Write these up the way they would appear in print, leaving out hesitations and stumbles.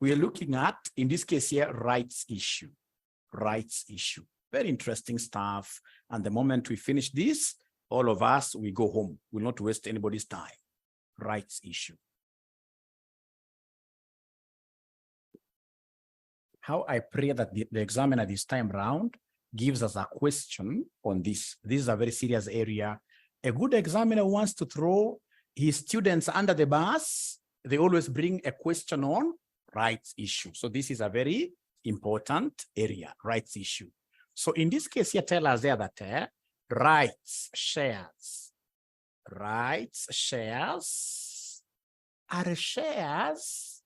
We are looking at, in this case here, rights issue. Very interesting stuff. And the moment we finish this, all of us, we go home. We'll not waste anybody's time. Rights issue. How I pray that the examiner this time round gives us a question on this. This is a very serious area. A good examiner wants to throw his students under the bus. They always bring a question on rights issue. So this is a very important area, rights issue. So in this case here, tell us there that rights shares are shares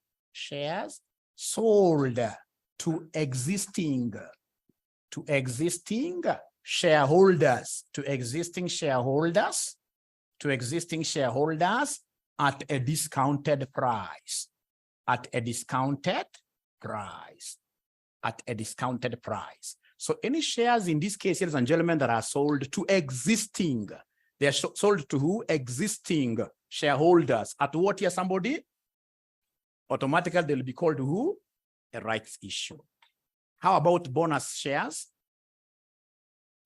sold to existing shareholders, at a discounted price, So any shares in this case, ladies and gentlemen, that are sold to existing, they are sold to who? Existing shareholders. At what year, somebody? Automatically, they'll be called who? A rights issue. How about bonus shares?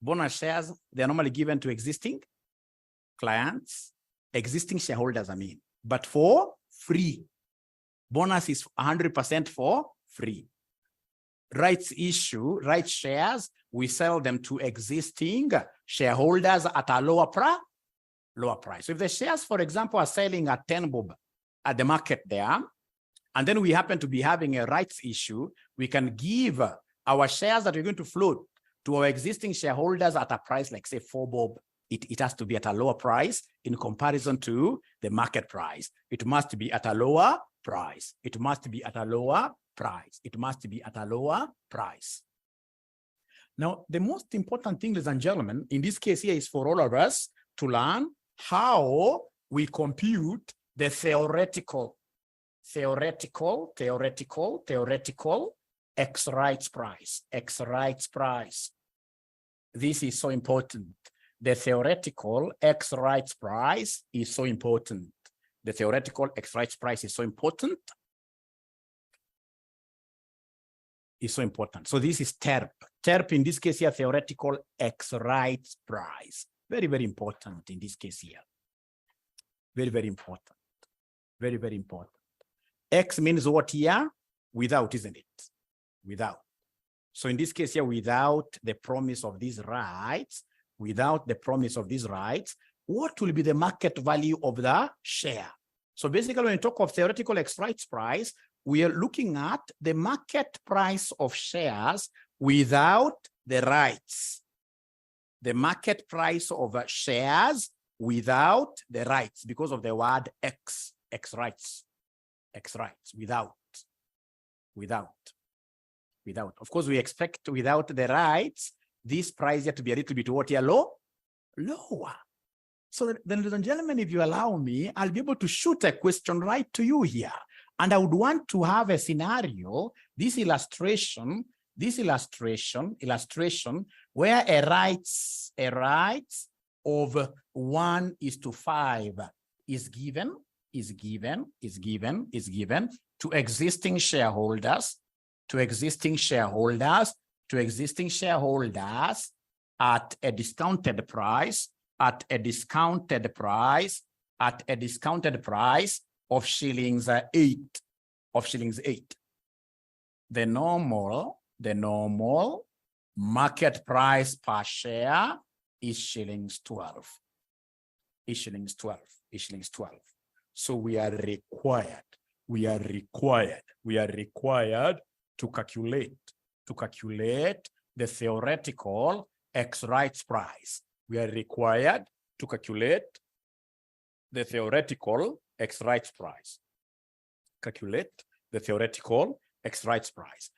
Bonus shares, they are normally given to existing clients, existing shareholders, I mean, but for free. Bonus is 100% for free. Rights issue, rights shares, we sell them to existing shareholders at a lower price. So if the shares, for example, are selling at 10 bob at the market there, and then we happen to be having a rights issue, we can give our shares that we're going to float to our existing shareholders at a price like, say, 4 bob. It has to be at a lower price in comparison to the market price. It must be at a lower price. Now, the most important thing, ladies and gentlemen, in this case here is for all of us to learn how we compute the theoretical X rights price. This is so important. The theoretical X rights price is so important. So this is TERP. TERP in this case here, theoretical X rights price. Very, very important in this case here. Very, very important. X means what here? Without, isn't it? Without. So in this case here, without the promise of these rights, what will be the market value of the share? So basically, when we talk of theoretical X rights price, we are looking at the market price of shares without the rights. The market price of shares without the rights, because of the word X rights, without. Of course, we expect without the rights, this price here to be a little bit what here, lower. So then, ladies and gentlemen, if you allow me, I'll be able to shoot a question right to you here. And I would want to have a scenario, this illustration, where a rights of 1:5 is given to existing shareholders at a discounted price of shillings 8. The normal market price per share is shillings 12. So we are required to calculate the theoretical X rights price. We are required to calculate the theoretical X rights price.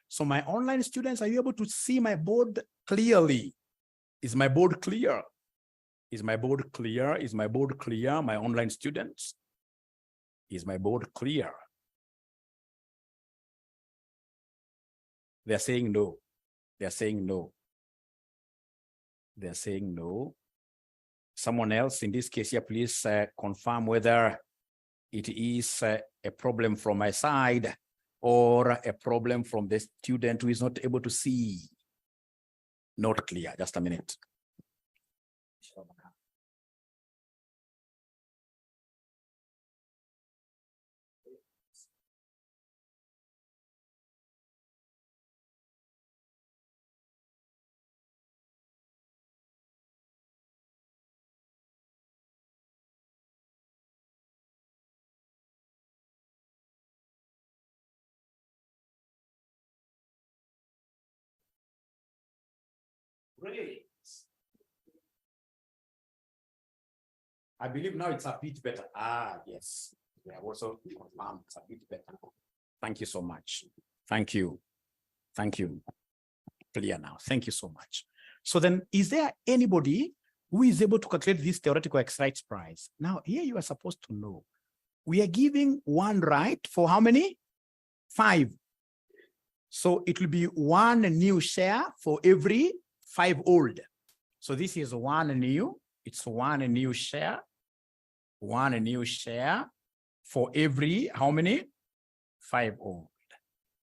So my online students, are you able to see my board clearly? Is my board clear? My online students? Is my board clear? They're saying no. Someone else in this case here, please confirm whether it is a problem from my side or a problem from the student who is not able to see. Not clear. Just a minute. Great. I believe now it's a bit better. Yes. We have also confirmed it's a bit better. Thank you so much. Thank you. Thank you. Clear now. Thank you so much. So then, is there anybody who is able to calculate this theoretical exercise price? Now, here you are supposed to know. We are giving one right for how many? 5. So it will be 1 new share for every 5 old. So this is 1 new. It's 1 new share. 1 new share for every how many? 5 old.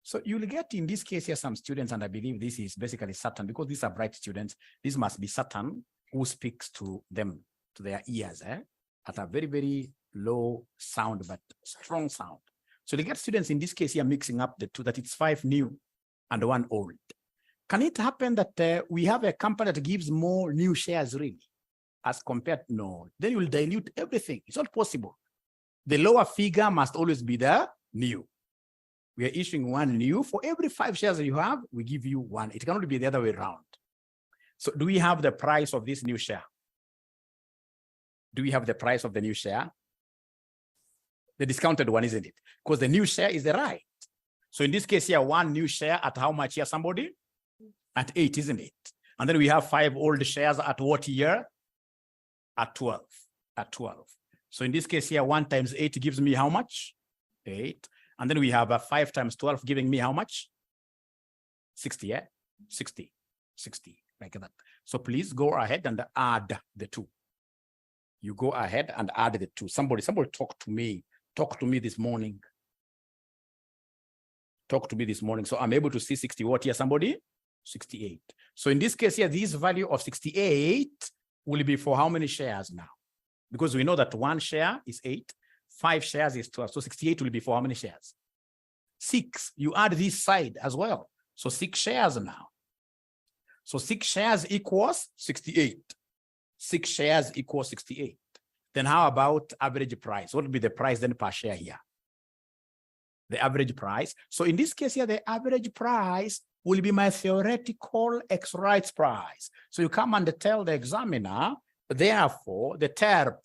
So you'll get in this case here some students, and I believe this is basically Satan, because these are bright students. This must be Satan who speaks to them, to their ears, at a very, very low sound, but strong sound. So they get students in this case here mixing up the two, that it's 5 new and 1 old. Can it happen that we have a company that gives more new shares really as compared? No, then you will dilute everything. It's not possible. The lower figure must always be the new. We are issuing 1 new. For every 5 shares that you have, we give you 1. It cannot be the other way around. So do we have the price of this new share? Do we have the price of the new share? The discounted one, isn't it? Because the new share is the right. So in this case here, 1 new share at how much here, somebody? At 8, isn't it? And then we have 5 old shares at what year? At 12. At 12. So in this case here, 1 times 8 gives me how much? 8. And then we have a 5 times 12 giving me how much? 60, yeah? 60, like that. So please go ahead and add the 2. You go ahead and add the 2. Somebody talk to me. Talk to me this morning. Talk to me this morning. So I'm able to see 60 what here, somebody? 68. So in this case here, this value of 68 will be for how many shares now? Because we know that 1 share is 8. 5 shares is 12. So 68 will be for how many shares? 6. You add this side as well. So 6 shares now. So 6 shares equals 68. 6 shares equals 68. Then how about average price? What would be the price then per share here? The average price. So in this case here, the average price will be my theoretical exercise price. So you come and tell the examiner, therefore, the TERP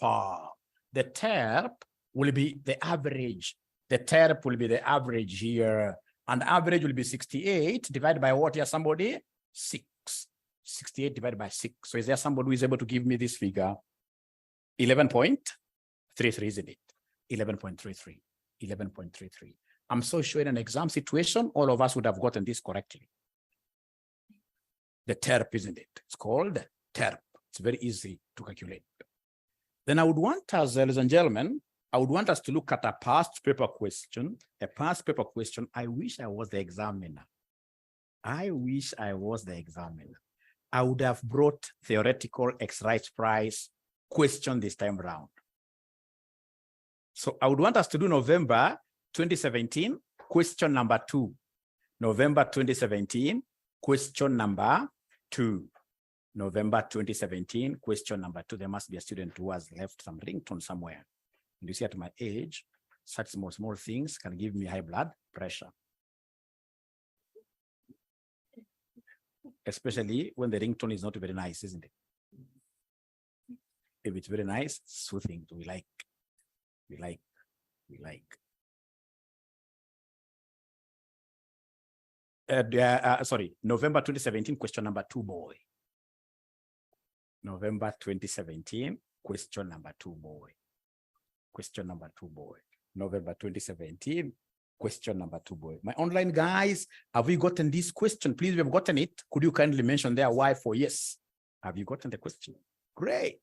will be the average. The TERP will be the average here. And average will be 68 divided by what here, somebody? 6. 68 divided by 6. So is there somebody who is able to give me this figure? 11.33, isn't it? 11.33. 11.33. I'm so sure in an exam situation, all of us would have gotten this correctly. The TERP, isn't it? It's called TERP. It's very easy to calculate. Then I would want us, ladies and gentlemen, I would want us to look at a past paper question. A past paper question. I wish I was the examiner. I wish I was the examiner. I would have brought theoretical exercise price question this time around. So I would want us to do November 2017, question number 2. November 2017, question number 2. November 2017, question number 2. There must be a student who has left some ringtone somewhere. And you see at my age, such small things can give me high blood pressure. Especially when the ringtone is not very nice, isn't it? If it's very nice, soothing, we like. Sorry, November 2017, question number 2, boy. November 2017, question number 2, boy. Question number 2, boy. November 2017, question number 2, boy. My online guys, have we gotten this question? Please, we have gotten it. Could you kindly mention there why for yes? Have you gotten the question? Great.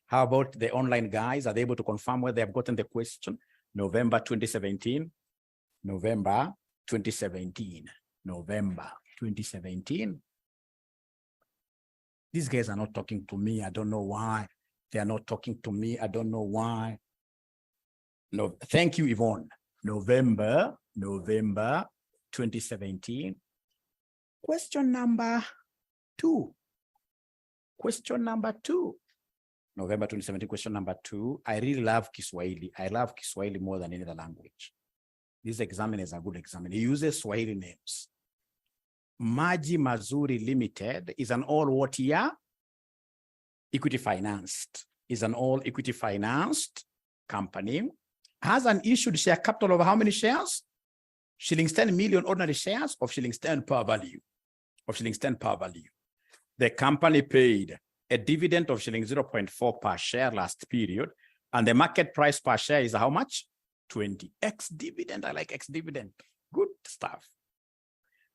How about the online guys? Are they able to confirm whether they have gotten the question? November 2017. November 2017. November 2017. These guys are not talking to me. I don't know why. They are not talking to me. I don't know why. No, thank you, Yvonne. November 2017. Question number 2. Question number 2. November 2017, question number 2. I really love Kiswahili. I love Kiswahili more than any other language. This examiner is a good examiner. He uses Swahili names. Maji Mazuri Limited is an all what year? Equity financed. Is an all equity financed company. Has an issued share capital of how many shares? Shillings 10 million ordinary shares of shillings 10 per value. Of shillings 10 per value. The company paid a dividend of shilling 0.4 per share last period. And the market price per share is how much? 20. Ex-dividend. I like ex-dividend. Good stuff.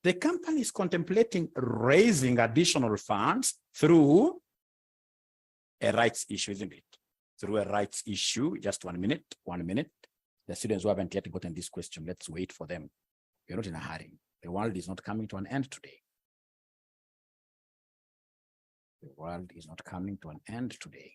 The company is contemplating raising additional funds through a rights issue, isn't it? Through a rights issue. Just 1 minute. 1 minute. The students who haven't yet gotten this question, let's wait for them. We're not in a hurry. The world is not coming to an end today. The world is not coming to an end today.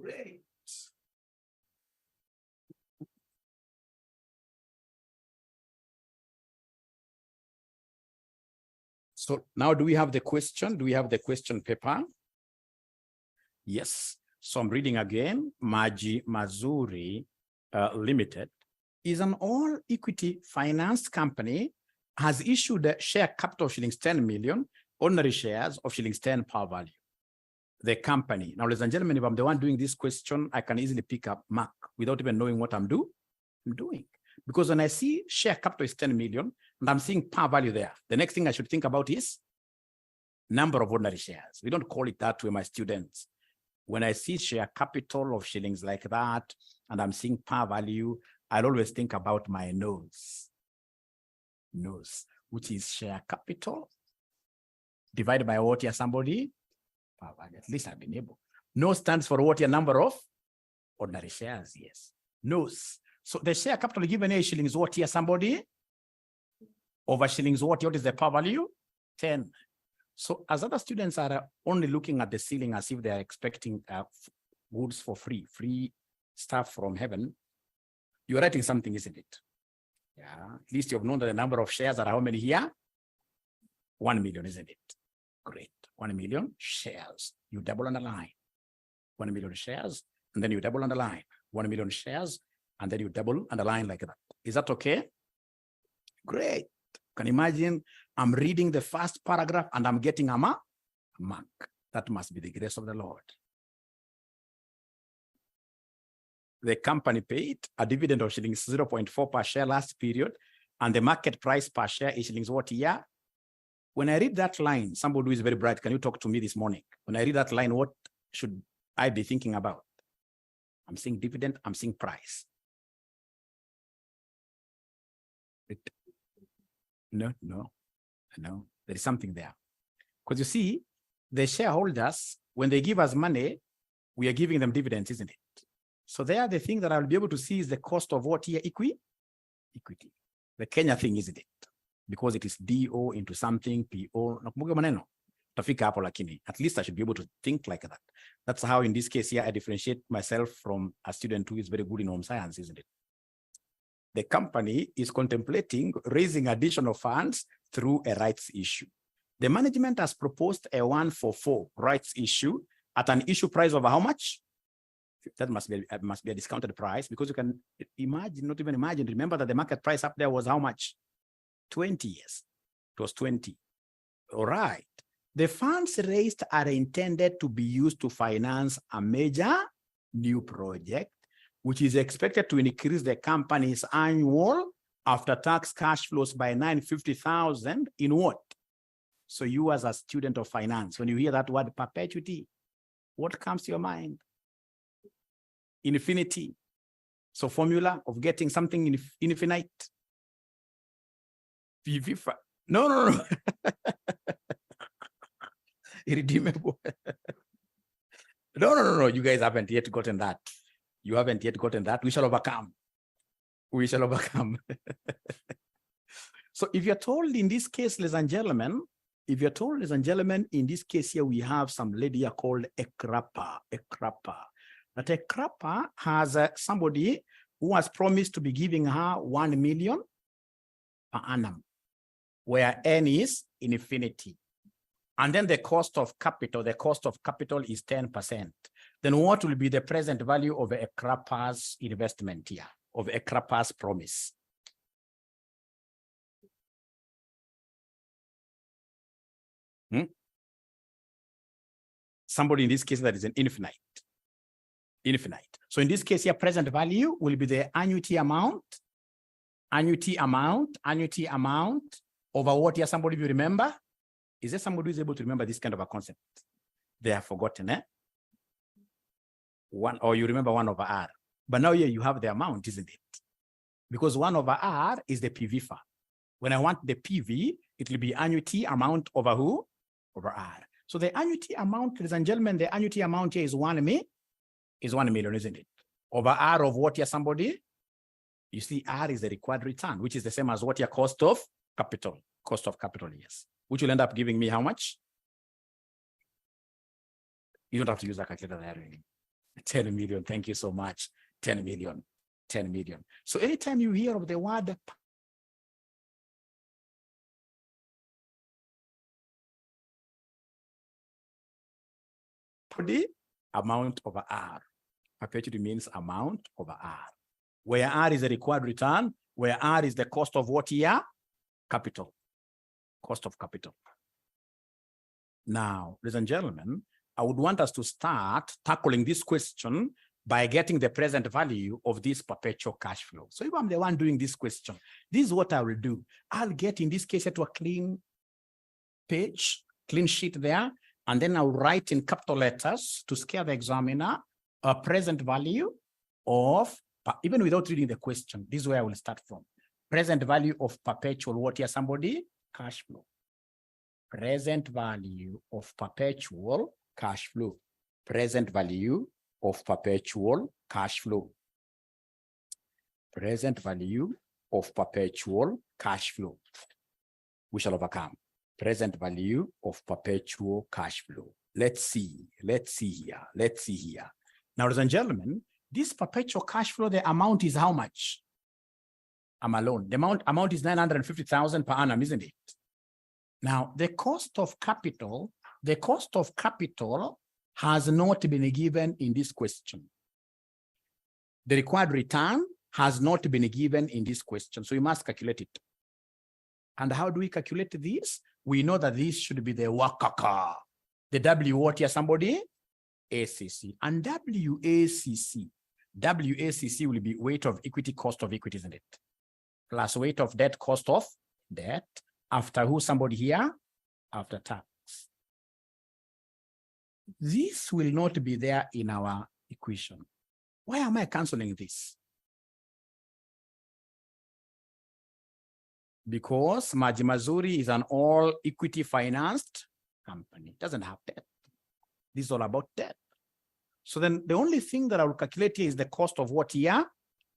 Great. So now do we have the question? Do we have the question paper? Yes. So I'm reading again. Maji Mazuri Limited is an all equity financed company, has issued a share capital of shillings 10 million, ordinary shares of shillings 10 per value. The company. Now, ladies and gentlemen, if I'm the one doing this question, I can easily pick up Mark without even knowing what I'm doing. Because when I see share capital is 10 million and I'm seeing per value there, the next thing I should think about is number of ordinary shares. We don't call it that way, my students. When I see share capital of shillings like that and I'm seeing per value, I'll always think about my nose, which is share capital divided by what here, somebody? At least I've been able. No stands for what your number of ordinary shares. Yes. No's. So the share capital given here is shillings what here, somebody? Over shillings what is the per value? 10. So as other students are only looking at the ceiling as if they are expecting goods for free stuff from heaven, you're writing something, isn't it? Yeah. At least you've known that the number of shares are how many here? 1 million, isn't it? Great. 1 million shares. You double underline. 1 million shares, and then you double underline. 1 million shares, and then you double underline like that. Is that okay? Great. Can you imagine? I'm reading the first paragraph and I'm getting a mark. That must be the grace of the Lord. The company paid a dividend of shillings 0.4 per share last period, and the market price per share is shillings what year? When I read that line, somebody who is very bright, can you talk to me this morning? When I read that line, what should I be thinking about? I'm seeing dividend, I'm seeing price. No. There is something there. Because you see, the shareholders, when they give us money, we are giving them dividends, isn't it? So there, the thing that I'll be able to see is the cost of what here? Equity. The Kenya thing, isn't it? Because it is DO into something, PO. At least I should be able to think like that. That's how, in this case here, I differentiate myself from a student who is very good in home science, isn't it? The company is contemplating raising additional funds through a rights issue. The management has proposed a 1-for-4 rights issue at an issue price of how much? That must be a discounted price, because you can imagine, not even imagine, remember that the market price up there was how much? 20 years. It was 20. All right. The funds raised are intended to be used to finance a major new project, which is expected to increase the company's annual after tax cash flows by 950,000 in what? So you as a student of finance, when you hear that word perpetuity, what comes to your mind? Infinity. So formula of getting something infinite. No. Irredeemable. No. You guys haven't yet gotten that. You haven't yet gotten that. We shall overcome. We shall overcome. So if you're told in this case, ladies and gentlemen, in this case here, we have some lady here called a crapper. That a crapper has somebody who has promised to be giving her 1 million per annum, where N is infinity. And then the cost of capital is 10%. Then what will be the present value of a crapper's investment here, of a crapper's promise? Somebody in this case that is an infinite. So in this case here, present value will be the annuity amount over what here? Somebody will remember? Is there somebody who is able to remember this kind of a concept? They have forgotten, eh? Or you remember 1 over R. But now here you have the amount, isn't it? Because 1 over R is the PV. When I want the PV, it will be annuity amount over who? Over R. So the annuity amount, ladies and gentlemen, the annuity amount here is 1 million, isn't it? Over R of what here, somebody? You see, R is the required return, which is the same as what your cost of capital. Yes. Which will end up giving me how much? You don't have to use a calculator there. 10 million. Thank you so much. 10 million. So anytime you hear of the word the amount over R. Perpetuity means amount over R. Where R is the required return, where R is the cost of what here? Capital. Cost of capital. Now, ladies and gentlemen, I would want us to start tackling this question by getting the present value of this perpetual cash flow. So if I'm the one doing this question, this is what I will do. I'll get, in this case, to a clean page, clean sheet there, and then I'll write in capital letters to scare the examiner a present value of, even without reading the question, this is where I will start from. Present value of perpetual, what here, somebody? Cash flow. Present value of perpetual cash flow. Present value of perpetual cash flow. Present value of perpetual cash flow. We shall overcome. Present value of perpetual cash flow. Let's see here. Now, ladies and gentlemen, this perpetual cash flow, the amount is how much? I'm alone. The amount is 950,000 per annum, isn't it? Now, the cost of capital has not been given in this question. The required return has not been given in this question. So you must calculate it. And how do we calculate this? We know that this should be the WACC. The W what here, somebody? ACC. And WACC will be weight of equity, cost of equity, isn't it? Plus weight of debt, cost of debt. After who, somebody here? After tax. This will not be there in our equation. Why am I canceling this? Because Maji Mazuri is an all equity financed company. It doesn't have debt. This is all about debt. So then the only thing that I will calculate here is the cost of what here?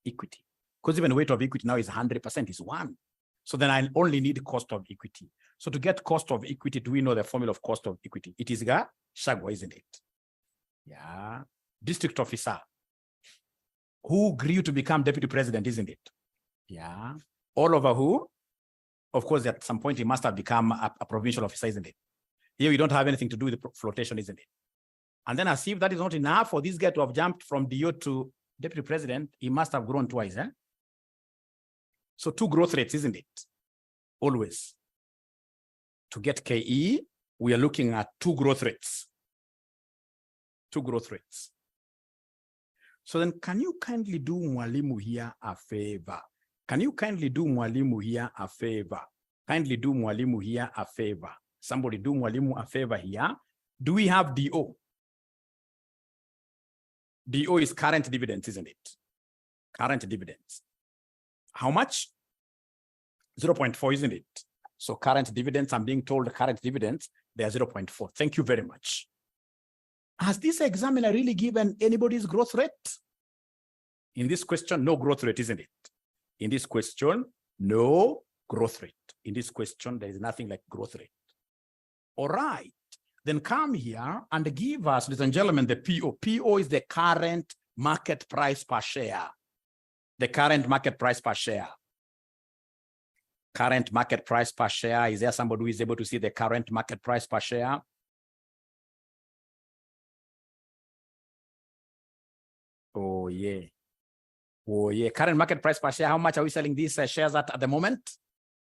Equity. Because even weight of equity now is 100%, is 1. So then I only need cost of equity. So to get cost of equity, do we know the formula of cost of equity? It is Shagwa, isn't it? Yeah. District officer. Who grew to become deputy president, isn't it? Yeah. All over who? Of course, at some point, he must have become a provincial officer, isn't it? Here, we don't have anything to do with the flotation, isn't it? And then as if that is not enough for this guy to have jumped from DO to deputy president, he must have grown twice, eh? So 2 growth rates, isn't it? Always. To get KE, we are looking at 2 growth rates. 2 growth rates. So then can you kindly do Mwalimu here a favor? Can you kindly do Mwalimu here a favor? Kindly do Mwalimu here a favor. Somebody do Mwalimu a favor here. Do we have DO? DO is current dividends, isn't it? Current dividends. How much? 0.4, isn't it? So current dividends, I'm being told current dividends, they are 0.4. Thank you very much. Has this examiner really given anybody's growth rate? In this question, no growth rate, isn't it? In this question, no growth rate. In this question, there is nothing like growth rate. All right. Then come here and give us, ladies and gentlemen, the PO. PO is the current market price per share. The current market price per share. Current market price per share. Is there somebody who is able to see the current market price per share? Oh, yeah. Oh, yeah. Current market price per share. How much are we selling these shares at the moment?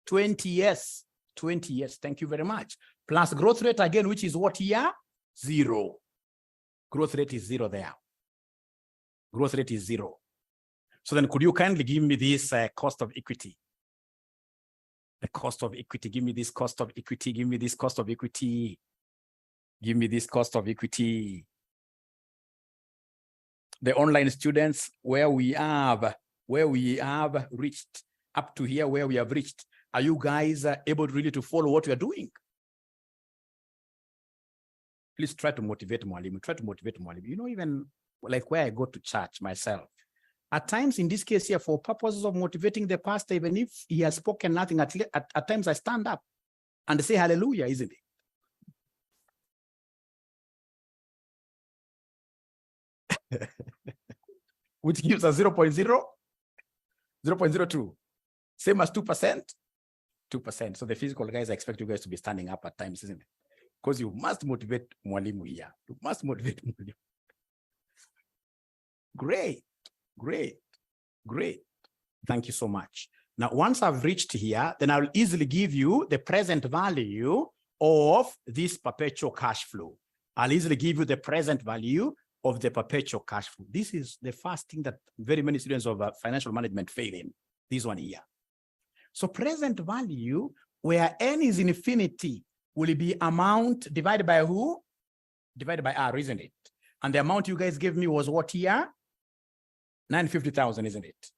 20 years. 20 years. Thank you very much. Plus growth rate again, which is what here? 0. Growth rate is 0 there. Growth rate is 0. So then could you kindly give me this cost of equity? The cost of equity. Give me this cost of equity. Give me this cost of equity. Give me this cost of equity. The online students, where we have reached up to here, where we have reached. Are you guys able really to follow what we are doing? Please try to motivate Mwalimu. Try to motivate Mwalimu. You know, even like where I go to church myself, at times in this case here, for purposes of motivating the pastor, even if he has spoken nothing, at times I stand up and say hallelujah, isn't it? Which gives us 0.02. Same as 2%. 2%. So the physical guys, I expect you guys to be standing up at times, isn't it? Because you must motivate Mwalimu here. You must motivate Mwalimu. Great, great, great. Thank you so much. Now, once I've reached here, then I will easily give you the present value of this perpetual cash flow. I'll easily give you the present value of the perpetual cash flow. This is the first thing that very many students of financial management fail in, this one here. So present value, where n is infinity, will be amount divided by who? Divided by R, isn't it? And the amount you guys gave me was what here? 950,000, isn't it?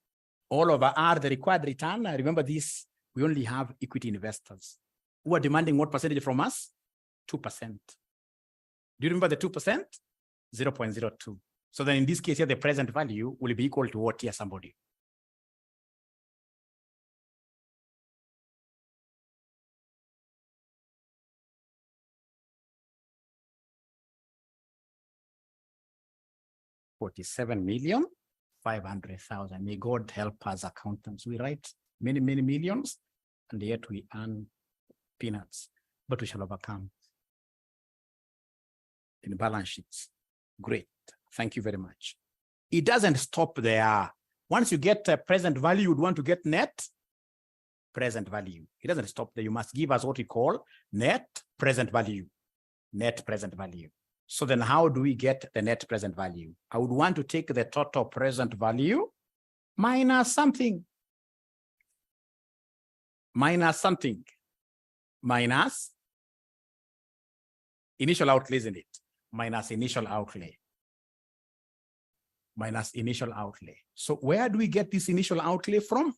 All over R, the required return. Remember this, we only have equity investors who are demanding what percentage from us? 2%. Do you remember the 2%? 0.02. So then in this case here, the present value will be equal to what here, somebody? $47,500,000. May God help us accountants. We write many, many millions, and yet we earn peanuts, but we shall overcome in balance sheets. Great. Thank you very much. It doesn't stop there. Once you get present value, you would want to get net present value. It doesn't stop there. You must give us what we call net present value. Net present value. So then how do we get the net present value? I would want to take the total present value minus something. Minus something. Minus initial outlay, isn't it? Minus initial outlay. Minus initial outlay. So where do we get this initial outlay from?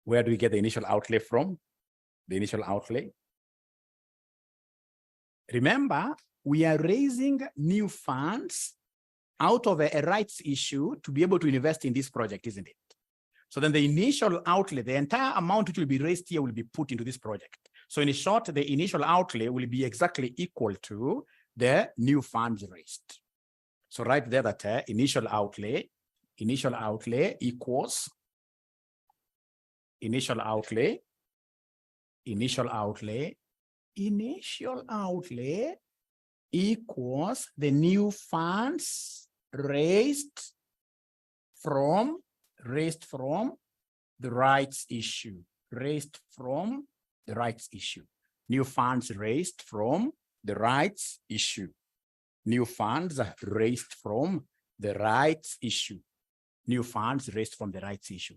Where do we get the initial outlay from? The initial outlay. Remember, we are raising new funds out of a rights issue to be able to invest in this project, isn't it? So then the initial outlay, the entire amount which will be raised here will be put into this project. So in short, the initial outlay will be exactly equal to the new funds raised. So right there that initial outlay equals initial outlay equals the new funds raised from the rights issue. New funds raised from the rights issue. New funds raised from the rights issue, new funds raised from the rights issue.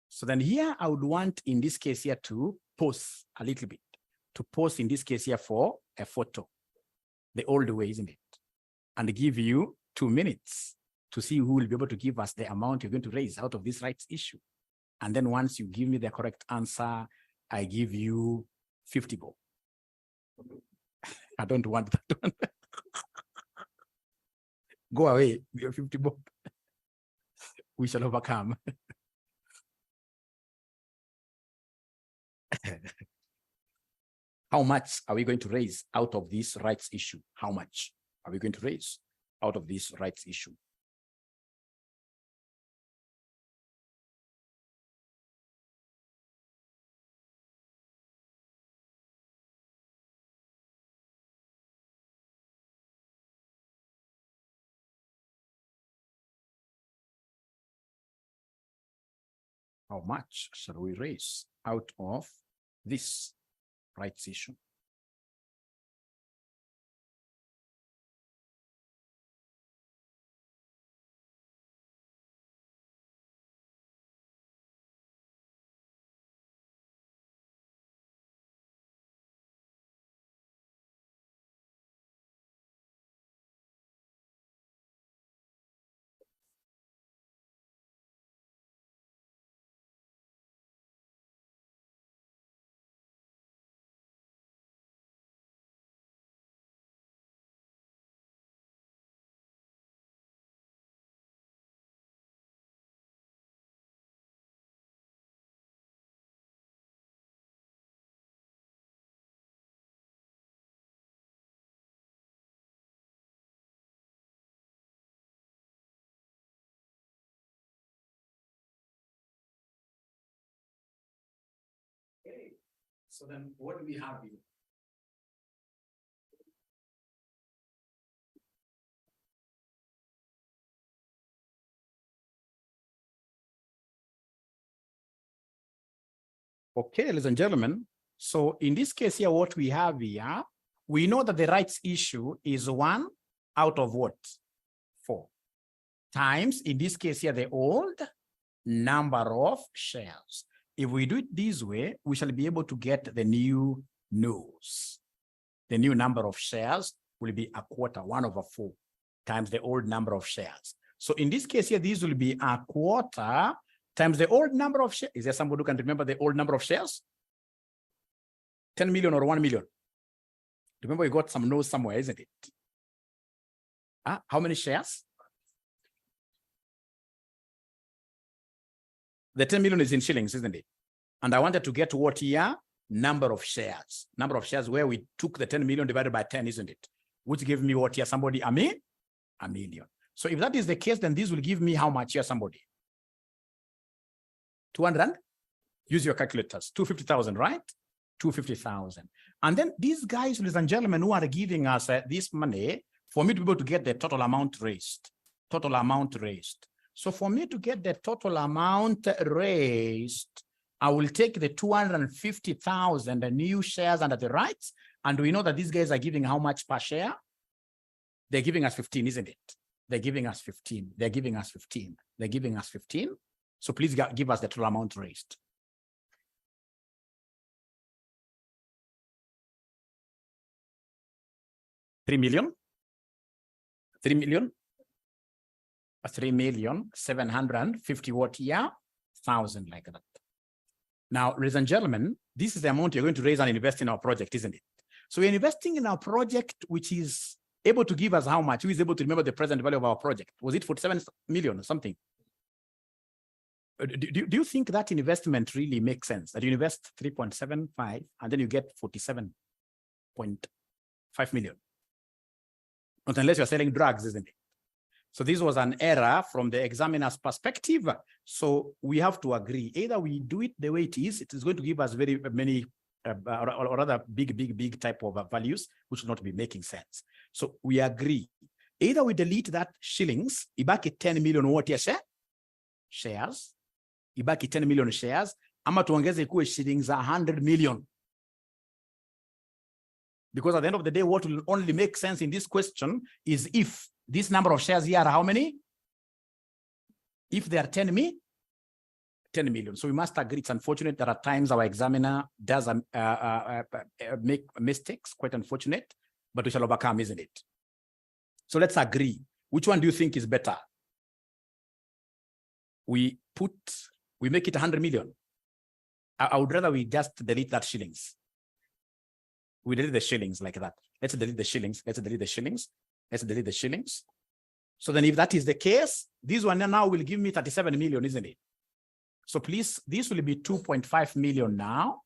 So then here I would want in this case here to pause a little bit, to pause in this case here for a photo, the old way, isn't it? And give you 2 minutes to see who will be able to give us the amount you're going to raise out of this rights issue. And then once you give me the correct answer, I give you 50 bob. I don't want that one. Go away, your 50 bob. We shall overcome. How much are we going to raise out of this rights issue? How much are we going to raise out of this rights issue? How much shall we raise out of this rights issue? Okay. So then what do we have here? Okay, ladies and gentlemen. So in this case here, what we have here, we know that the rights issue is 1 out of what? 4 times, in this case here, the old number of shares. If we do it this way, we shall be able to get the new no's. The new number of shares will be a quarter, 1/4 times the old number of shares. So in this case here, this will be a quarter times the old number of shares. Is there somebody who can remember the old number of shares? 10 million or 1 million? Remember, you got some no's somewhere, isn't it? How many shares? The 10 million is in shillings, isn't it? And I wanted to get what here? Number of shares. Number of shares where we took the 10 million divided by 10, isn't it? Which gave me what here? Somebody, a million. So if that is the case, then this will give me how much here, somebody? 200? Use your calculators. 250,000, right? 250,000. And then these guys, ladies and gentlemen, who are giving us this money for me to be able to get the total amount raised. Total amount raised. So for me to get the total amount raised, I will take the 250,000 new shares under the rights. And we know that these guys are giving how much per share? They're giving us 15, isn't it? They're giving us 15. They're giving us 15. They're giving us 15. So please give us the total amount raised. $3 million. 3,750 what here? 1,000 like that. Now, ladies and gentlemen, this is the amount you're going to raise and invest in our project, isn't it? So we're investing in our project, which is able to give us how much? Who is able to remember the present value of our project? Was it 47 million or something? Do you think that investment really makes sense? That you invest 3.75 and then you get 47.5 million? Not unless you're selling drugs, isn't it? So this was an error from the examiner's perspective. So we have to agree. Either we do it the way it is going to give us very many or rather big type of values, which will not be making sense. So we agree. Either we delete that shillings, ibaki 10 million what ya shares, ibaki 10 million shares, ama tuongeze ikuwe shillings 100 million. Because at the end of the day, what will only make sense in this question is if This number of shares here are how many? If there are 10 million. So we must agree. It's unfortunate that at times our examiner does make mistakes, quite unfortunate, but we shall overcome, isn't it? So let's agree. Which one do you think is better? We make it 100 million. I would rather we just delete that shillings. We delete the shillings like that. Let's delete the shillings. Let's delete the shillings. Let's delete the shillings. So then if that is the case, this one now will give me 37 million, isn't it? So please, this will be 2.5 million now.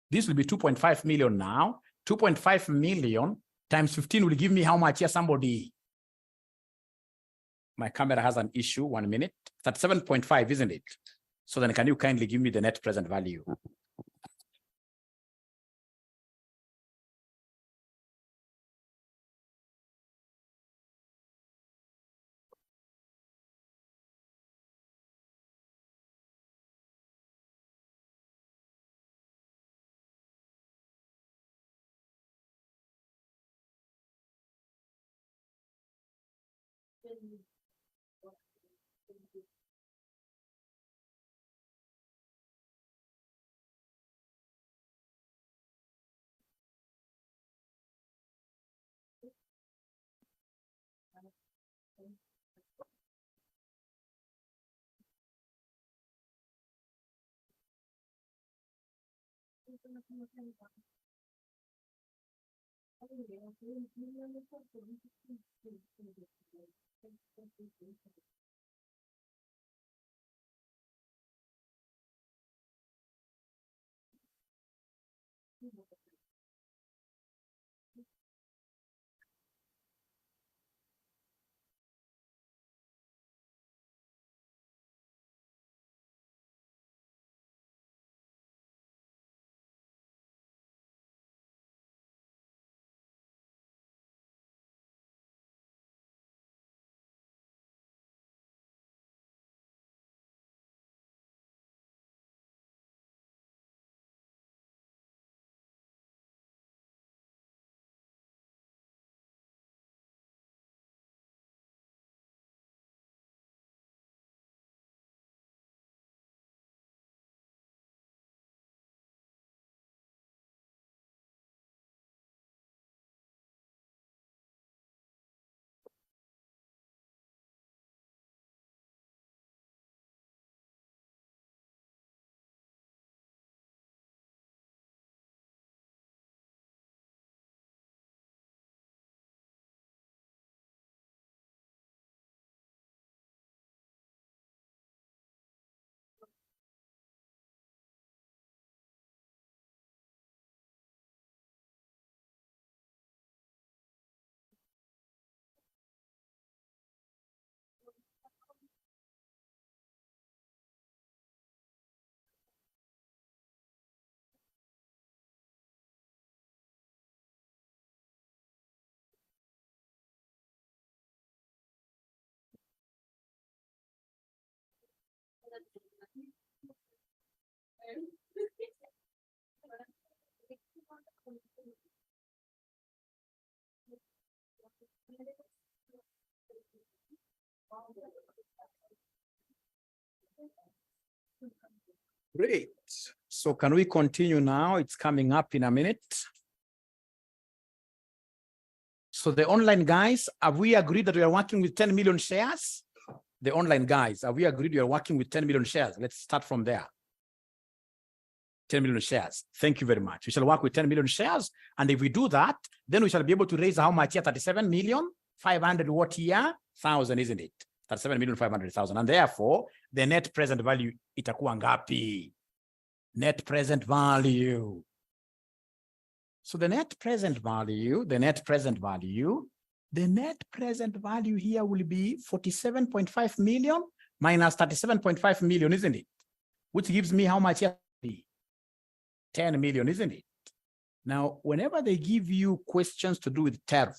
This will be 2.5 million now. 2.5 million times 15 will give me how much here, somebody? My camera has an issue, 1 minute. 37.5, isn't it? So then can you kindly give me the net present value? Great. So can we continue now? It's coming up in a minute. So the online guys, have we agreed that we are working with 10 million shares? The online guys, have we agreed we are working with 10 million shares? Let's start from there. 10 million shares. Thank you very much. We shall work with 10 million shares. And if we do that, then we shall be able to raise how much here? 37,500,000 what year? Thousand, isn't it? 37,500,000. And therefore, the net present value itakuwa ngapi? Net present value. So the net present value here will be 47.5 million minus 37.5 million, isn't it? Which gives me how much here? 10 million, isn't it? Now, whenever they give you questions to do with TERP,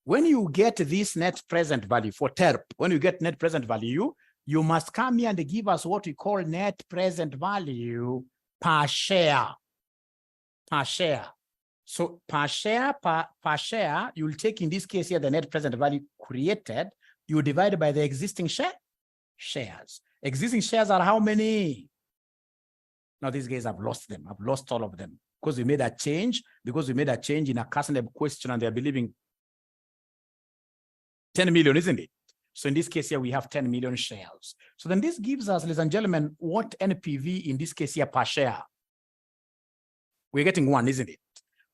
when you get this net present value for TERP, when you get net present value, you must come here and give us what we call net present value per share. Per share. So per share, you'll take in this case here the net present value created, you divide by the existing shares. Existing shares are how many? Now these guys have lost them. I've lost all of them because we made a change. Because we made a change in a KASNEB question and they're believing 10 million, isn't it? So in this case here, we have 10 million shares. So then this gives us, ladies and gentlemen, what NPV in this case here per share? We're getting 1, isn't it?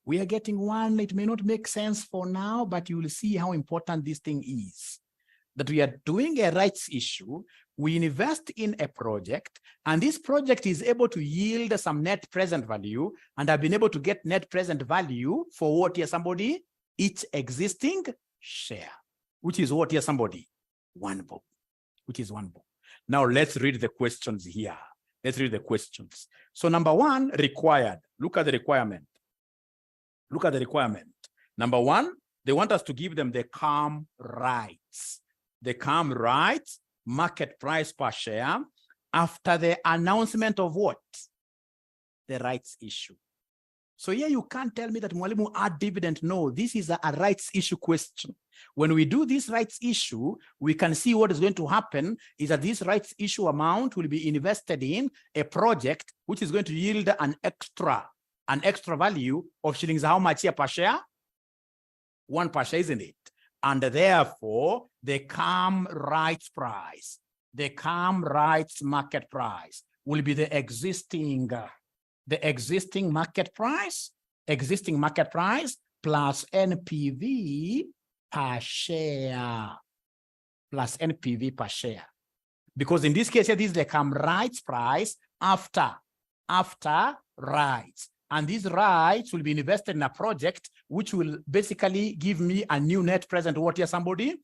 We are getting 1. It may not make sense for now, but you will see how important this thing is. That we are doing a rights issue, we invest in a project, and this project is able to yield some net present value, and I've been able to get net present value for what here, somebody? Each existing share, which is what here, somebody? 1 bob, which is 1 bob. Now let's read the questions here. Let's read the questions. So number 1, required. Look at the requirement. Look at the requirement. Number 1, they want us to give them the CAM rights. The CAM rights, market price per share, after the announcement of what? The rights issue. So here you can't tell me that Mwalimu add dividend. No, this is a rights issue question. When we do this rights issue, we can see what is going to happen is that this rights issue amount will be invested in a project which is going to yield an extra value of shillings. How much here per share? 1 per share, isn't it? And therefore, the CAM rights price, the CAM rights market price will be the existing market price plus NPV per share, Because in this case, here, this is the CAM rights price after rights. And these rights will be invested in a project which will basically give me a new net present. What here, somebody?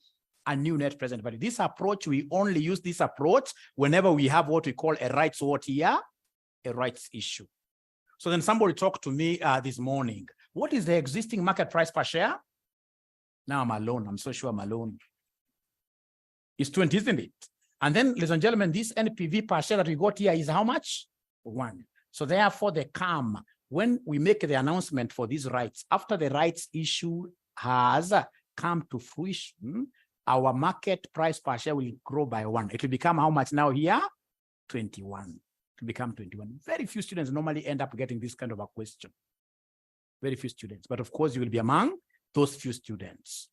A new net present value. This approach, we only use this approach whenever we have what we call a rights, what here? A rights issue. So then somebody talked to me this morning. What is the existing market price per share? Now I'm alone. I'm so sure I'm alone. It's 20, isn't it? And then, ladies and gentlemen, this NPV per share that we got here is how much? 1. So therefore, the CAM, when we make the announcement for these rights, after the rights issue has come to fruition, our market price per share will grow by 1. It will become how much now here? 21. To become 21. Very few students normally end up getting this kind of a question. Very few students. But of course, you will be among those few students.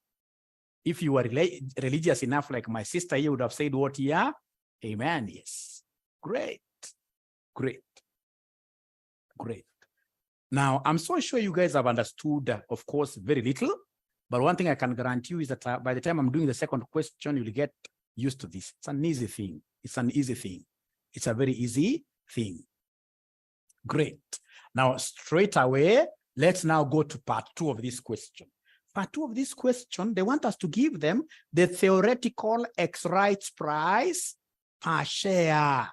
If you were religious enough, like my sister here would have said what here? Amen. Yes. Great. Great. Great. Now, I'm so sure you guys have understood, of course, very little. But one thing I can guarantee you is that by the time I'm doing the second question, you'll get used to this. It's an easy thing. It's an easy thing. It's a very easy thing. Great. Now, straight away, let's now go to part 2 of this question. Part 2 of this question, they want us to give them the theoretical X rights price per share.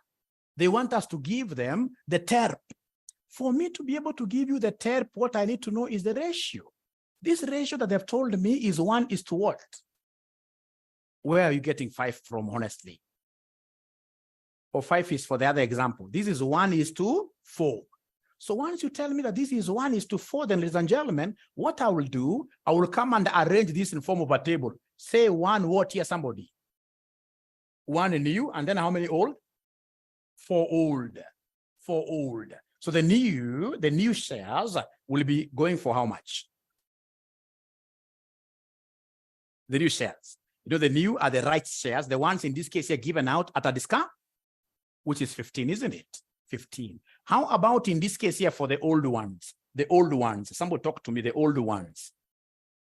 They want us to give them the TERP. For me to be able to give you the TERP, what I need to know is the ratio. This ratio that they've told me is 1 is to what? Where are you getting 5 from, honestly? Or 5 is for the other example. This is 1 is to 4. So once you tell me that this is 1 is to 4, then ladies and gentlemen, what I will do, I will come and arrange this in form of a table. Say 1 what here, somebody? 1 new, and then how many old? 4 old. 4 old. So the new shares will be going for how much? The new shares. You know, the new are the right shares, the ones in this case here given out at a discount, which is 15, isn't it? 15. How about in this case here for the old ones? The old ones. Somebody talk to me, the old ones.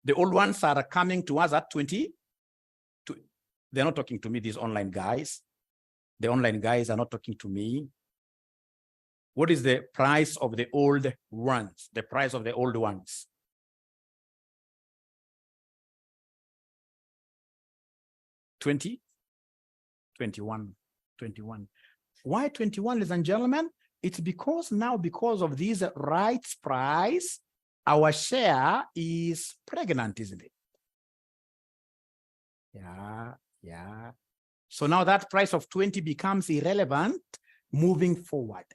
The old ones are coming to us at 20. They're not talking to me, these online guys. The online guys are not talking to me. What is the price of the old ones? The price of the old ones. $20, $21. Why 21, ladies and gentlemen? It's because now, because of these rights price, our share is pregnant, isn't it? Yeah. So now that price of 20 becomes irrelevant moving forward.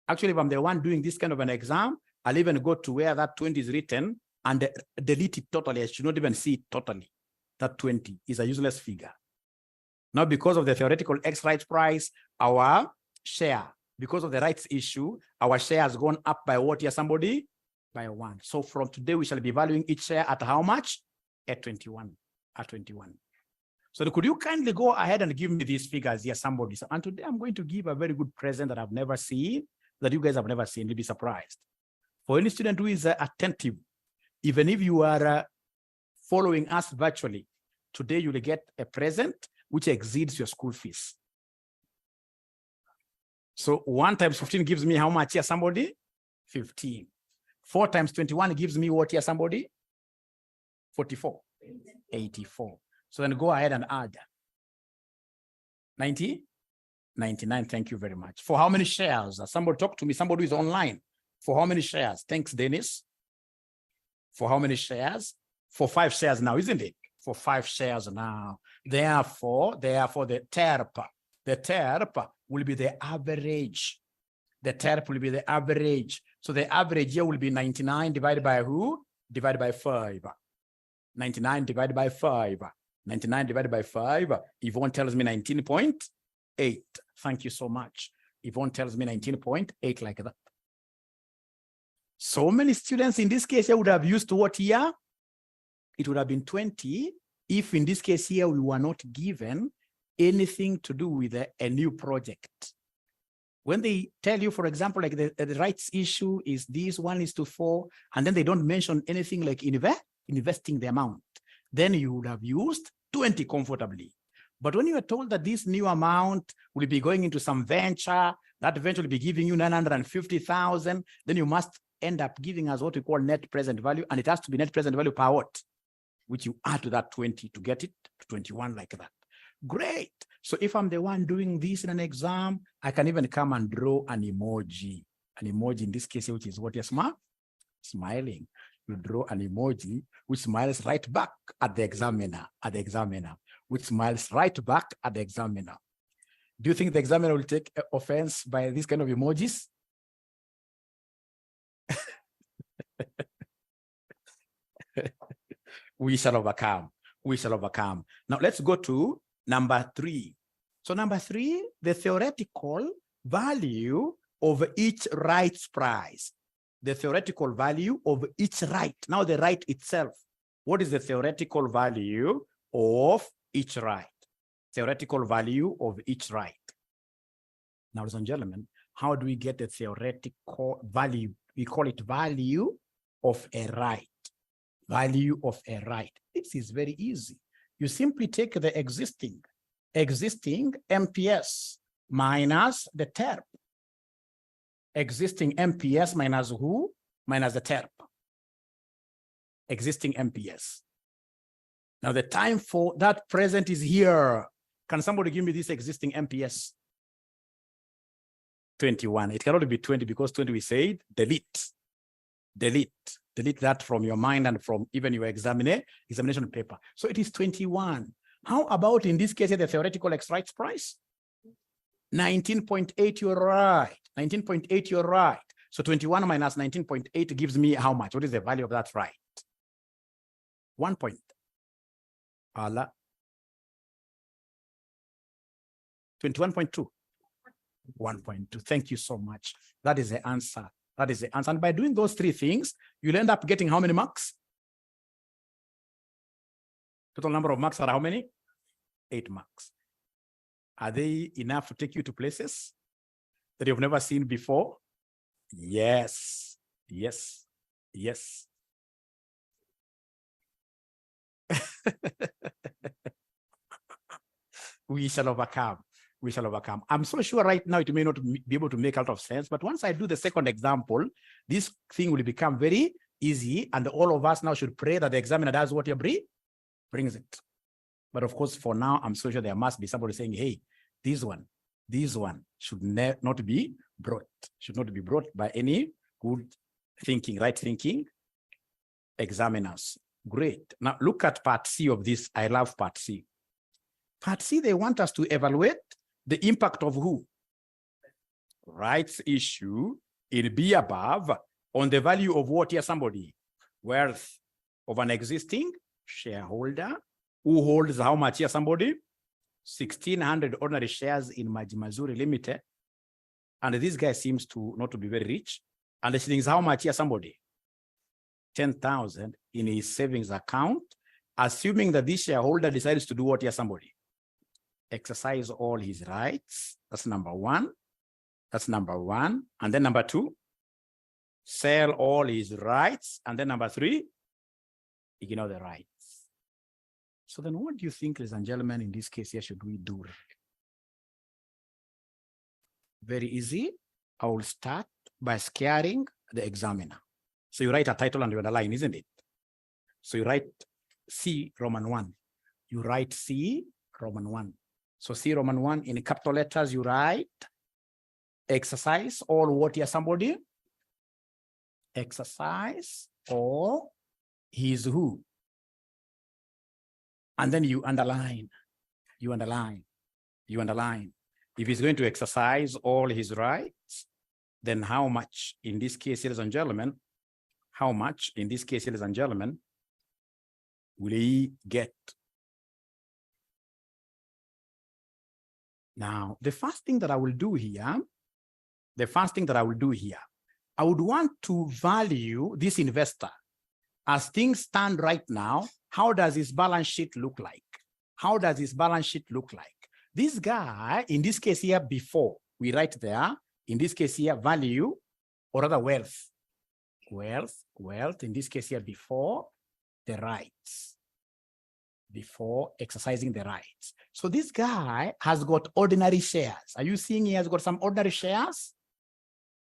Actually, if I'm the one doing this kind of an exam, I'll even go to where that 20 is written and delete it totally. I should not even see it totally. That 20 is a useless figure. Now, because of the theoretical X rights price, our share, because of the rights issue, our share has gone up by what here, somebody? By 1. So from today, we shall be valuing each share at how much? At 21. At 21. So could you kindly go ahead and give me these figures here, somebody? So, and today I'm going to give a very good present that I've never seen, that you guys have never seen. You'll be surprised. For any student who is attentive, even if you are following us virtually, today you will get a present which exceeds your school fees. So 1 times 15 gives me how much here, somebody? 15. 4 times 21 gives me what here, somebody? 44. 84. So then go ahead and add. 90? 99. Thank you very much. For how many shares? Somebody talk to me. Somebody who is online. For how many shares? Thanks, Dennis. For how many shares? For 5 shares now, isn't it? For 5 shares now. Therefore, the TERP will be the average. The TERP will be the average. So the average here will be 99 divided by who? Divided by 5. 99 divided by 5. 99 divided by 5. Yvonne tells me 19.8. Thank you so much. Yvonne tells me 19.8 like that. So many students in this case here would have used what here? It would have been 20 if in this case here we were not given anything to do with a new project. When they tell you, for example, like the rights issue is this 1:4, and then they don't mention anything like investing the amount, then you would have used 20 comfortably. But when you are told that this new amount will be going into some venture, that venture will be giving you 950,000, then you must end up giving us what we call net present value, and it has to be net present value per what? Which you add to that 20 to get it to 21 like that. Great. So if I'm the one doing this in an exam, I can even come and draw an emoji. An emoji in this case, which is what you're smiling. You draw an emoji which smiles right back at the examiner, which smiles right back at the examiner. Do you think the examiner will take offense by this kind of emojis? We shall overcome. We shall overcome. Now let's go to number 3. So number 3, the theoretical value of each rights price. The theoretical value of each right. Now the right itself. What is the theoretical value of each right? Theoretical value of each right. Now, ladies and gentlemen, how do we get the theoretical value? We call it value of a right. Value of a right. This is very easy. You simply take the existing MPS minus the TERP. Existing MPS minus who? Minus the TERP. Existing MPS. Now the time for that present is here. Can somebody give me this existing MPS? 21. It cannot be 20 because 20 we said delete. Delete that from your mind and from even your examination paper. So it is 21. How about in this case the theoretical X rights price? 19.8, you're right. 19.8, you're right. So 21 minus 19.8 gives me how much? What is the value of that right? 1 point. 21.2. 1.2. Thank you so much. That is the answer. That is the answer. And by doing those 3 things, you'll end up getting how many marks? Total number of marks are how many? 8 marks. Are they enough to take you to places that you've never seen before? Yes. Yes. Yes. We shall overcome. We shall overcome. I'm so sure right now it may not be able to make a lot of sense, but once I do the second example, this thing will become very easy, and all of us now should pray that the examiner does what he brings it. But of course, for now, I'm so sure there must be somebody saying, hey, this one should not be brought by any good thinking, right thinking examiners. Great. Now look at part C of this. I love part C. Part C, they want us to evaluate the impact of who? Rights issue in B above on the value of what here, somebody? Wealth of an existing shareholder who holds how much here, somebody? 1,600 ordinary shares in Maji Mazuri Limited. And this guy seems to not to be very rich. And the shillings how much here, somebody? 10,000 in his savings account, assuming that this shareholder decides to do what here, somebody? Exercise all his rights. That's number one. That's number one. And then number two, sell all his rights. And then number three, ignore the rights. So then what do you think, ladies and gentlemen, in this case here, should we do? Very easy. I will start by scaring the examiner. So you write a title and you underline, isn't it? So you write C Roman 1. You write C Roman 1. So C Roman 1 in capital letters, you write exercise all what here, somebody? Exercise all his who? And then you underline, you underline, you underline. If he's going to exercise all his rights, then how much in this case, ladies and gentlemen, how much in this case, ladies and gentlemen, will he get? Now, the first thing that I will do here, I would want to value this investor. As things stand right now, how does his balance sheet look like? How does his balance sheet look like? This guy, in this case here, before we write there, in this case here, value, or rather wealth. Wealth, in this case here, before the rights. Before exercising the rights. So this guy has got ordinary shares. Are you seeing he has got some ordinary shares?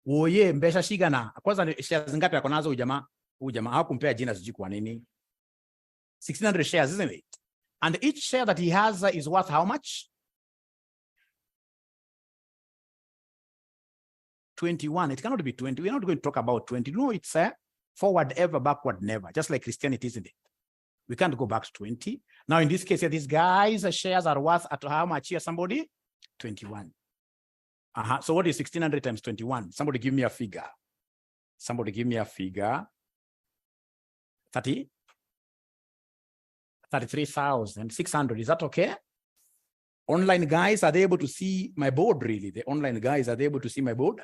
Oye, mbesha shigana. Kwanza shares ngapi yako nazo ujamaa? Ujamaa hakumpea jina sijui kwa nini. 1,600 shares, isn't it? And each share that he has is worth how much? 21. It cannot be 20. We're not going to talk about 20. No, it's a forward ever, backward never. Just like Christianity, isn't it? We can't go back to 20. Now, in this case, these guys' shares are worth at how much here, somebody? 21. So what is 1,600 times 21? Somebody give me a figure. Somebody give me a figure. 33,600. Is that okay? Online guys, are they able to see my board really? The online guys, are they able to see my board?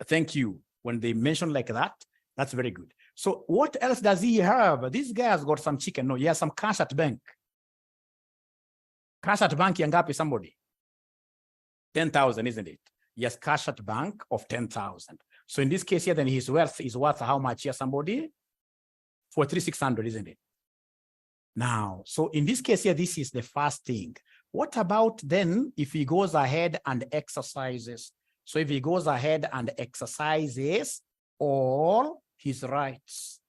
Thank you. When they mention like that, that's very good. So what else does he have? This guy has got some chicken. No, he has some cash at bank. Cash at bank, yangapi somebody? 10,000, isn't it? Yes, cash at bank of 10,000. So in this case here, then his wealth is worth how much here, somebody? 43,600, isn't it? Now, so in this case here, this is the first thing. What about then if he goes ahead and exercises? So if he goes ahead and exercises all his rights.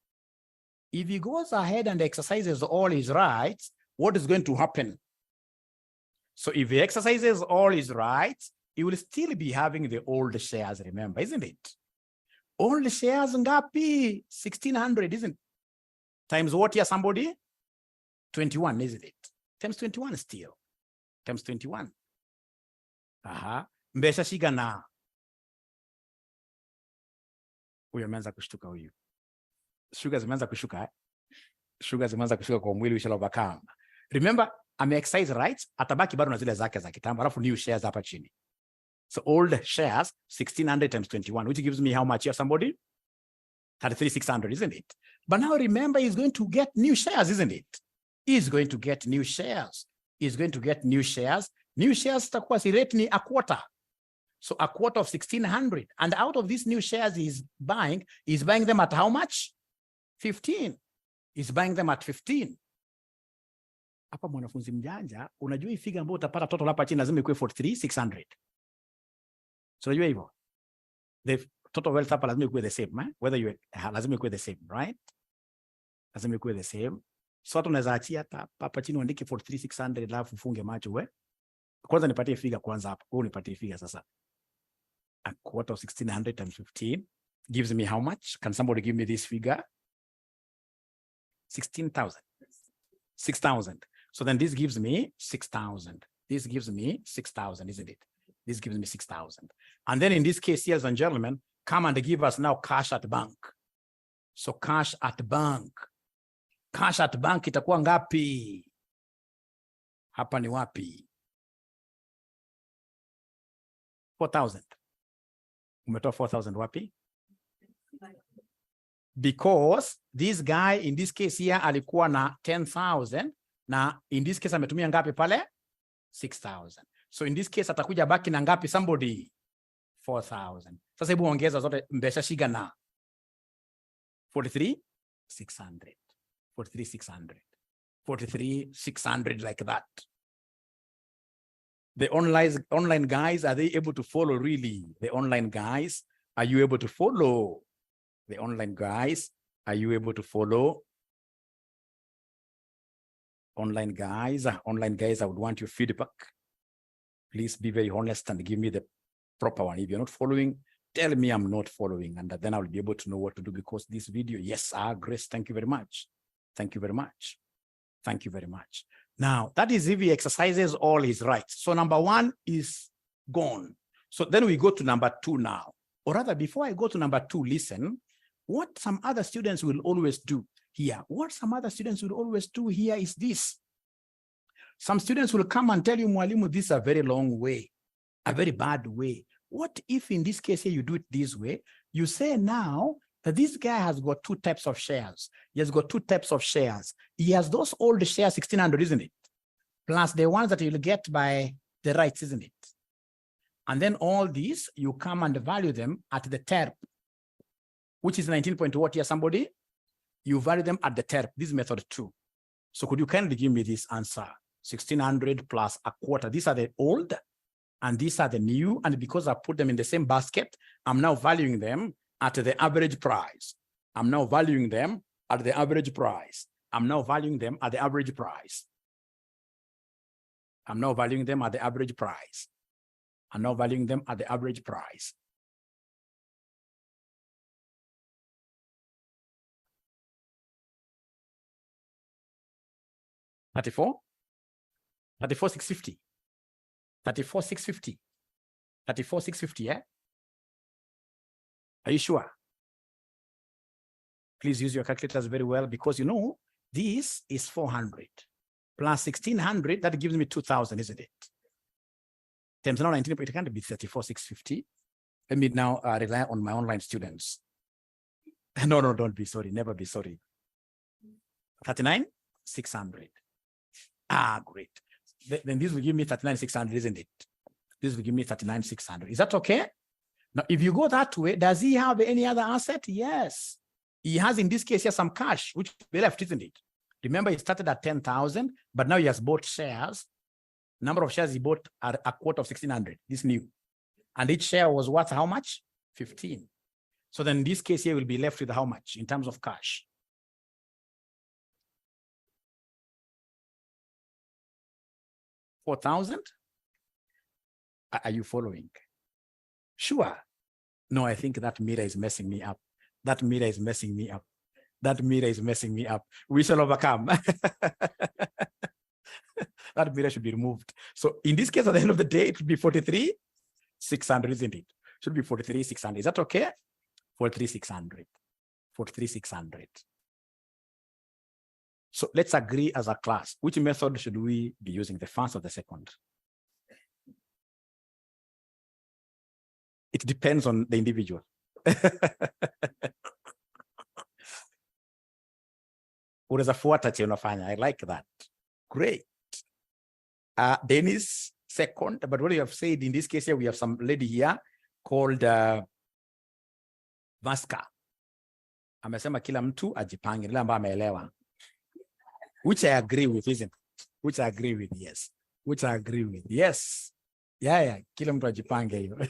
If he goes ahead and exercises all his rights, what is going to happen? So if he exercises all his rights, he will still be having the old shares, remember, isn't it? Old shares ngapi? 1,600, isn't it? Times what here, somebody? 21, isn't it? Times 21 still. Times 21. Mbesha shigana. Huyo ameanza kushtuka huyu. Sugar zimeanza kushuka. Sugar zimeanza kushuka kwa mwili, we shall overcome. Remember, ame-exercise rights, atabaki bado na zile zake za kitambo, alafu new shares hapa chini. So old shares, 1,600 times 21, which gives me how much here, somebody? 33,600, isn't it? But now remember, he's going to get new shares, isn't it? He's going to get new shares. He's going to get new shares. New shares takuwa si rate ni a quarter. So a quarter of 1,600. And out of these new shares he's buying them at how much? 15. He's buying them at 15. Hapa mwanafunzi mjanja, unajua hii figure ambayo utapata total hapa chini lazima ikuwe 43,600. So unajua hivyo? The total wealth hapa lazima ikuwe the same, eh? Whether you lazima ikuwe the same, right? Lazima ikuwe the same. So hata unaweza achia hapa chini uandike 43,600 alafu ufunge macho we. Kwanza nipatie figure kwanza hapo. Wewe nipatie figure sasa. A quarter of 1,600 times 15 gives me how much? Can somebody give me this figure? 16,000. 6,000. So then this gives me 6,000. This gives me 6,000, isn't it? This gives me 6,000. And then in this case, ladies and gentlemen, come and give us now cash at bank. So cash at bank. Cash at bank itakuwa ngapi? Hapa ni wapi? 4,000. Umetoa 4,000 wapi? Because this guy in this case here alikuwa na 10,000 na in this case ametumia ngapi pale? 6,000. So in this case atakuja baki na ngapi somebody? 4,000. Sasa hebu ongeza zote mbesha shiga na 43,600. 43,600. 43,600 like that. The online guys, are they able to follow really? The online guys, are you able to follow? The online guys, are you able to follow? Online guys, I would want your feedback. Please be very honest and give me the proper one. If you're not following, tell me I'm not following, and then I'll be able to know what to do, because this video, yes, Grace, thank you very much. Thank you very much. Thank you very much. Now, that is if he exercises all his rights. So number 1 is gone. So then we go to number 2 now. Or rather, before I go to number 2, listen, what some other students will always do here. What some other students will always do here is this. Some students will come and tell you, Mwalimu, this is a very long way, a very bad way. What if in this case here you do it this way? You say now that this guy has got 2 types of shares. He has got 2 types of shares. He has those old shares, 1,600, isn't it? Plus the ones that you'll get by the rights, isn't it? And then all these, you come and value them at the TERP, which is 19 point what here, somebody? You value them at the TERP. This is method 2. So could you kindly give me this answer? 1,600 plus a quarter. These are the old and these are the new. And because I put them in the same basket, I'm now valuing them at the average price. I'm now valuing them at the average price. I'm now valuing them at the average price. I'm now valuing them at the average price. I'm now valuing them at the average price. $34,650. $34,650. $34,650, yeah? Are you sure? Please use your calculators very well, because you know, this is 400 plus 1,600, that gives me 2,000, isn't it? Times now 19, it can't be 34,650. Let me now rely on my online students. No, don't be sorry, never be sorry. 39,600. Great. Then this will give me 39,600, isn't it? This will give me 39,600. Is that okay? Now, if you go that way, does he have any other asset? Yes. He has, in this case, here some cash, which we left, isn't it? Remember, he started at 10,000, but now he has bought shares. Number of shares he bought are a quarter of 1,600, this new. And each share was worth how much? 15. So then in this case here, will be left with how much in terms of cash? $4,000? Are you following? Sure. No, I think that mirror is messing me up. That mirror is messing me up. That mirror is messing me up. We shall overcome. That mirror should be removed. So in this case, at the end of the day, it would be 43,600, isn't it? Should be 43,600. Is that okay? 43,600. 43,600. So let's agree as a class. Which method should we be using, the first or the second? It depends on the individual. I like that. Great. Dennis, second. But what you have said in this case here, we have some lady here called Vasca. Amesema kila mtu ajipange, ile ambayo ameelewa. Which I agree with, isn't it? Which I agree with, yes. Which I agree with, yes. Yeah, kila mtu ajipange hiyo.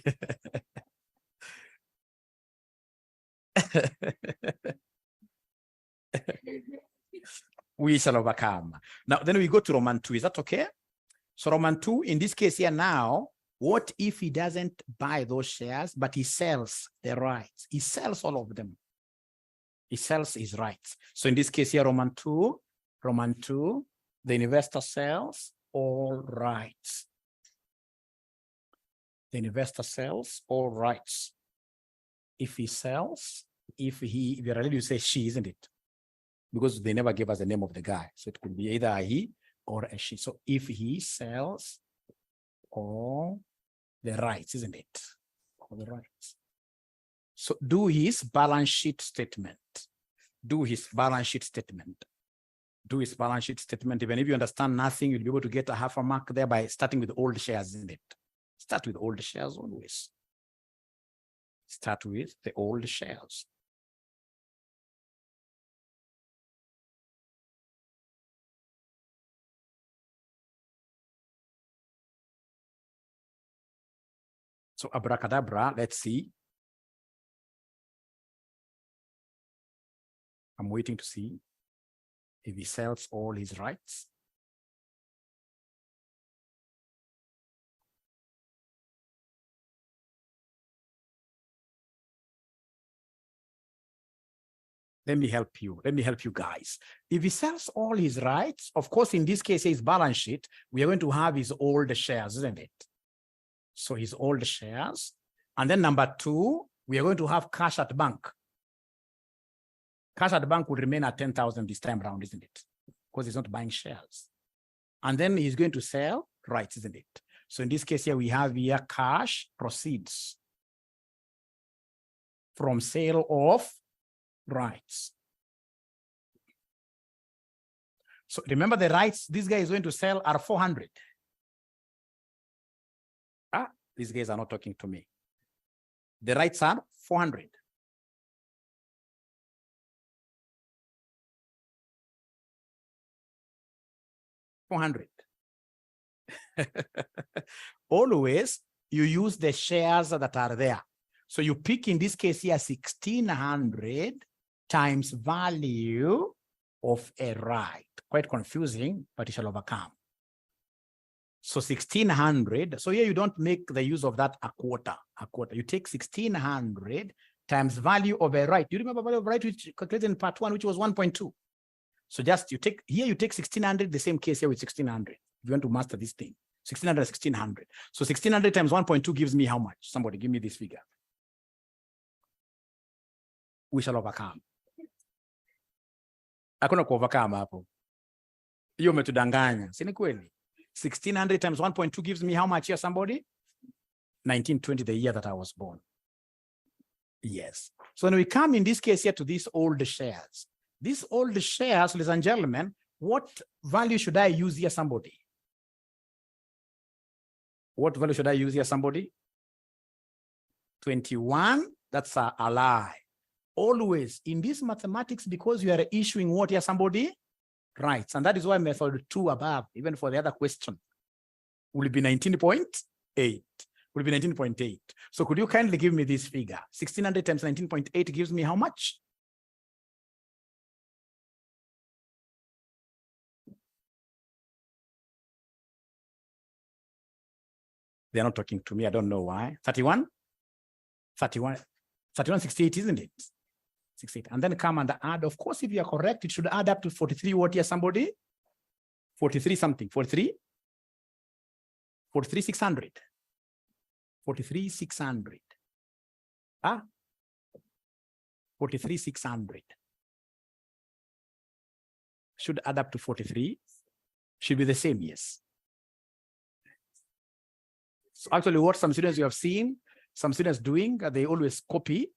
We shall overcome. Now, then we go to Roman 2. Is that okay? So Roman 2, in this case here now, what if he doesn't buy those shares, but he sells the rights? He sells all of them. He sells his rights. So in this case here, Roman 2, the investor sells all rights. The investor sells all rights. if he sells, if you're ready to say she, isn't it? Because they never gave us the name of the guy. So it could be either a he or a she. So if he sells all the rights, isn't it? All the rights. So do his balance sheet statement. Do his balance sheet statement. Do his balance sheet statement. Even if you understand nothing, you'll be able to get a half a mark there by starting with old shares, isn't it? Start with old shares always. Start with the old shares. So abracadabra, let's see. I'm waiting to see if he sells all his rights. Let me help you. Let me help you guys. If he sells all his rights, of course, in this case, his balance sheet, we are going to have his old shares, isn't it? So his old shares. And then number two, we are going to have cash at bank. Cash at bank will remain at 10,000 this time around, isn't it? Because he's not buying shares. And then he's going to sell rights, isn't it? So in this case here, we have here cash proceeds from sale of rights. So remember the rights this guy is going to sell are 400. These guys are not talking to me. The rights are 400. Always you use the shares that are there. So you pick in this case here 1,600 times value of a right. Quite confusing, but you shall overcome. So 1,600. So here you don't make the use of that a quarter. You take 1,600 times value of a right. Do you remember value of right which calculated in part 1, which was 1.2? So just you take 1,600, the same case here with 1,600. If you want to master this thing, 1,600, 1,600. So 1,600 times 1.2 gives me how much? Somebody give me this figure. We shall overcome. Hakuna kuovercome hapo. Hiyo umetudanganya. Si ni kweli? 1,600 times 1.2 gives me how much here, somebody? 1920, the year that I was born. Yes. So when we come in this case here to these old shares, ladies and gentlemen, what value should I use here, somebody? What value should I use here, somebody? 21, that's a lie. Always in this mathematics, because you are issuing what here, somebody? Rights. And that is why method 2 above, even for the other question, will be 19.8. Will be 19.8. So could you kindly give me this figure? 1,600 times 19.8 gives me how much? They're not talking to me. I don't know why. 31? 31, 68, isn't it? 68. And then come and add. Of course, if you are correct, it should add up to 43. What here, somebody? 43 something. 43? 43,600. 43,600. 43,600. Should add up to 43. Should be the same, yes. So actually, what some students you have seen, some students doing, they always copy.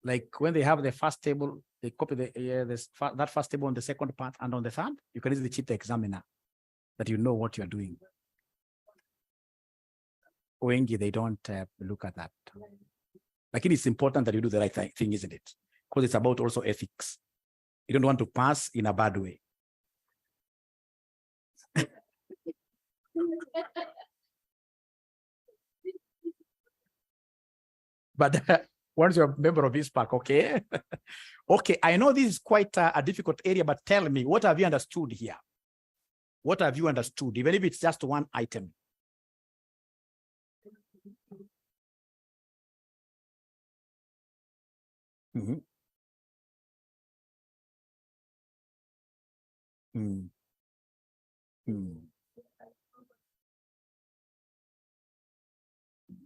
Like when they have the first table, they copy that first table on the second part and on the third. You can easily cheat the examiner that you know what you are doing. Wengi, they don't look at that. Like it's important that you do the right thing, isn't it? Because it's about also ethics. You don't want to pass in a bad way. But once you're a member of this pack, okay? Okay, I know this is quite a difficult area, but tell me, what have you understood here? What have you understood, even if it's just one item? Mm-hmm. Mm. Mm.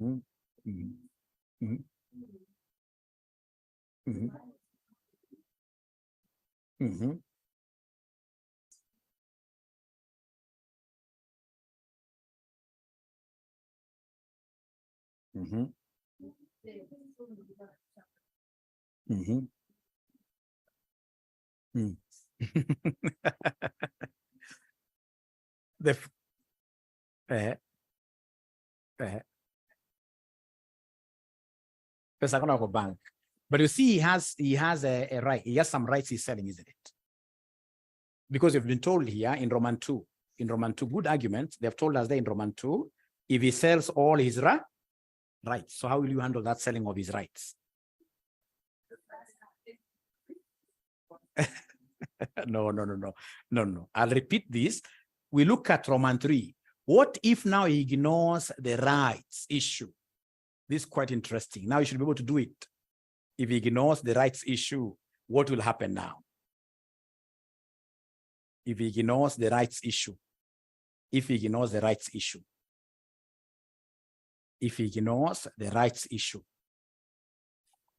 Mm. Mm. Mm. Mm-hmm. Mm-hmm. Mm-hmm. Mm-hmm. Mm. The bank. But you see, he has a right. He has some rights he's selling, isn't it? Because you've been told here in Roman 2, good argument. They've told us there in Roman 2, if he sells all his rights. So how will you handle that selling of his rights? No. I'll repeat this. We look at Roman 3. What if now he ignores the rights issue? This is quite interesting. Now you should be able to do it. If he ignores the rights issue, what will happen now? If he ignores the rights issue, if he ignores the rights issue, if he ignores the rights issue,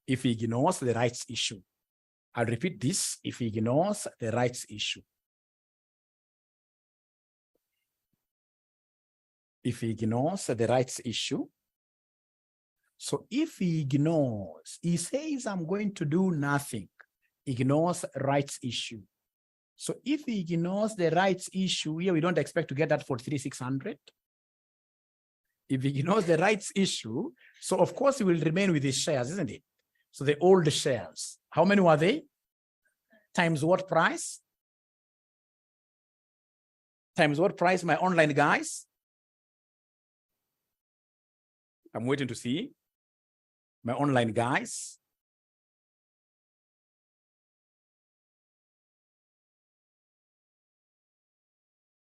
if he ignores the rights issue, I'll repeat this, if he ignores the rights issue. If he ignores the rights issue, so if he ignores, he says, I'm going to do nothing, ignores rights issue. So if he ignores the rights issue, here we don't expect to get that for 3,600. If he ignores the rights issue, so of course he will remain with his shares, isn't it? So the old shares, how many were they? Times what price? Times what price, my online guys? I'm waiting to see. My online guys.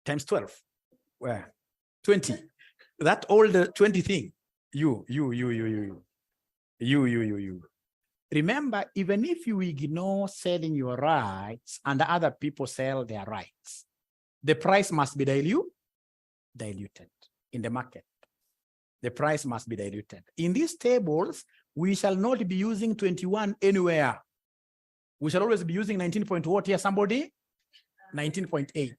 Times 12. Where? 20. That old 20 thing. You. Remember, even if you ignore selling your rights and other people sell their rights, the price must be diluted in the market. The price must be diluted. In these tables, we shall not be using 21 anywhere. We shall always be using 19 point what here, somebody? 19.8.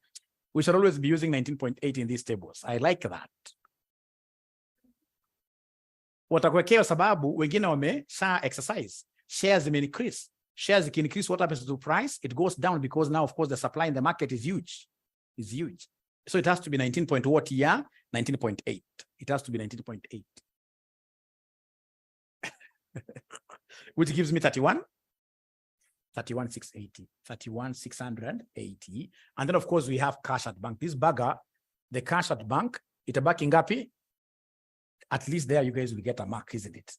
We shall always be using 19.8 in these tables. I like that. Watakwekea sababu wengine wamesha exercise. Shares may increase. Shares can increase. What happens to the price? It goes down because now, of course, the supply in the market is huge. It's huge. So it has to be 19 point what here? 19.8. It has to be 19.8. Which gives me 31,680. 31,680. And then, of course, we have cash at bank. This bagger, the cash at bank, it's a backing up. At least there you guys will get a mark, isn't it?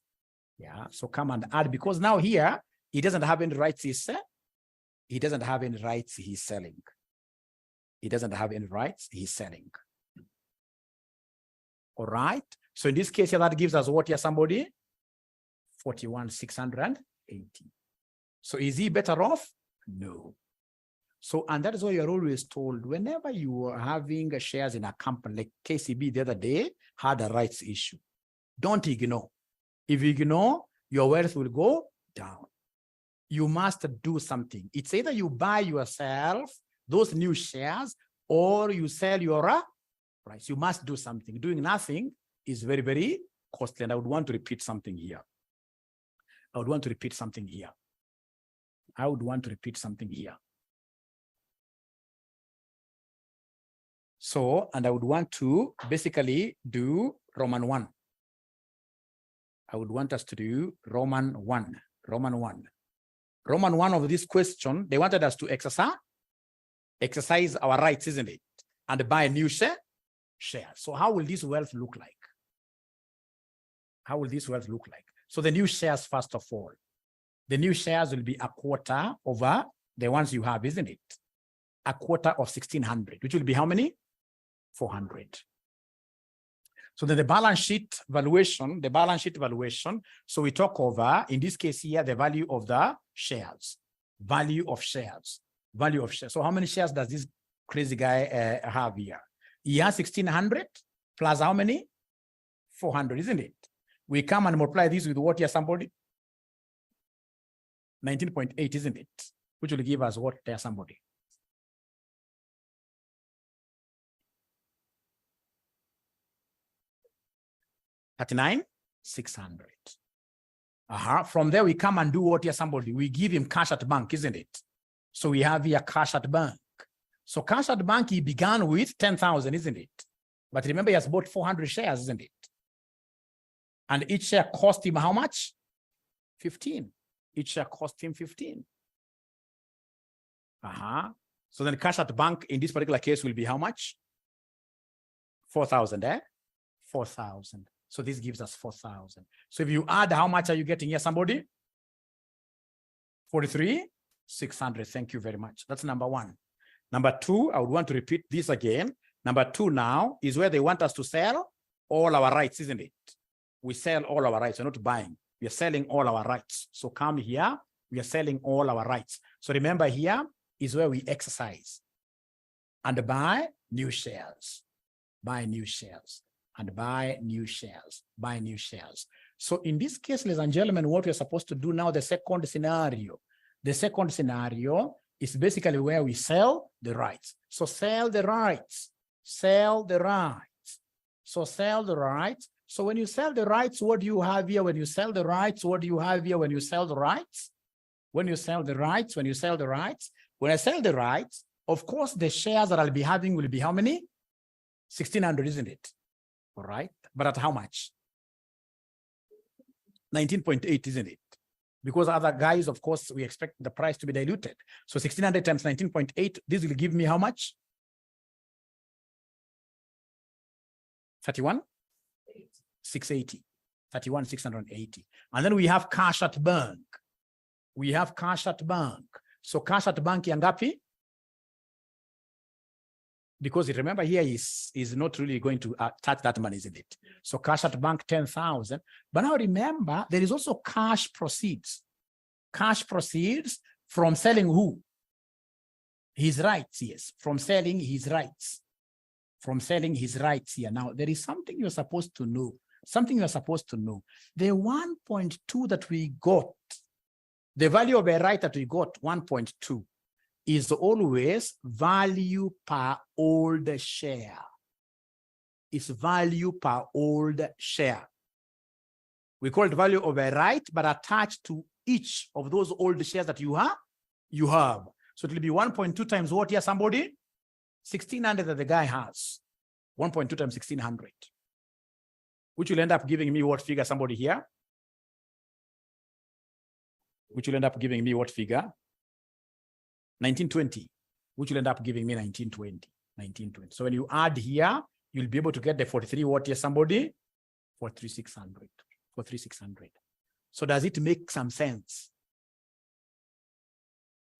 Yeah. So come and add, because now here, he doesn't have any rights. He doesn't have any rights he's selling. He doesn't have any rights he's selling. All right. So in this case here, that gives us what here, somebody? 41,680. So is he better off? No. So, and that is why you're always told, whenever you are having shares in a company, like KCB the other day had a rights issue, don't ignore. If you ignore, your wealth will go down. You must do something. It's either you buy yourself those new shares or you sell your rights. You must do something. Doing nothing is very, very costly. And I would want to repeat something here. So, and I would want to basically do Roman 1. I would want us to do Roman 1. Roman 1 of this question, they wanted us to exercise our rights, isn't it? And buy a new share. So how will this wealth look like? So the new shares, first of all, the new shares will be a quarter over the ones you have, isn't it? A quarter of 1,600, which will be how many? 400. So then the balance sheet valuation, so we talk over, in this case here, the value of the shares, value of shares. So how many shares does this crazy guy have here? He has 1,600 plus how many? 400, isn't it? We come and multiply this with what here, somebody? 19.8, isn't it? Which will give us what there, somebody? $39,600. From there, we come and do what here, somebody? We give him cash at bank, isn't it? So we have here cash at bank. So cash at bank, he began with 10,000, isn't it? But remember, he has bought 400 shares, isn't it? And each share cost him how much? 15. Each share cost him 15. So then cash at bank in this particular case will be how much? 4,000, 4,000. So this gives us 4,000. So if you add, how much are you getting here, somebody? 43,600. Thank you very much. That's number one. Number two, I would want to repeat this again. Number two now is where they want us to sell all our rights, isn't it? We sell all our rights. We're not buying. We are selling all our rights. So come here. We are selling all our rights. So remember, here is where we exercise and buy new shares. Buy new shares. And buy new shares, buy new shares. So in this case, ladies and gentlemen, what we're supposed to do now, the second scenario is basically where we sell the rights. So sell the rights, sell the rights. So sell the rights. So when you sell the rights, what do you have here? When you sell the rights, what do you have here? When you sell the rights, when you sell the rights, when you sell the rights, when I sell the rights, of course, the shares that I'll be having will be how many? 1,600, isn't it? All right, but at how much? 19.8, isn't it? Because other guys, of course, we expect the price to be diluted. So 1,600 times 19.8, this will give me how much? 31,680. 31,680. And then we have cash at bank. We have cash at bank. So cash at bank yangapi? Because remember here is not really going to touch that money, isn't it? So cash at bank, 10,000. But now remember, there is also cash proceeds. Cash proceeds from selling who? His rights, yes. From selling his rights. From selling his rights here. Now, there is something you're supposed to know. Something you're supposed to know. The 1.2 that we got, the value of a right that we got, 1.2, is always value per old share. It's value per old share. We call it value of a right, but attached to each of those old shares that you have. So it will be 1.2 times what here, somebody? 1,600 that the guy has. 1.2 times 1,600. Which will end up giving me what figure, somebody here? Which will end up giving me what figure? 1920, which will end up giving me 1920. So when you add here, you'll be able to get the 43 what here, somebody? 43,600. 43,600. So does it make some sense?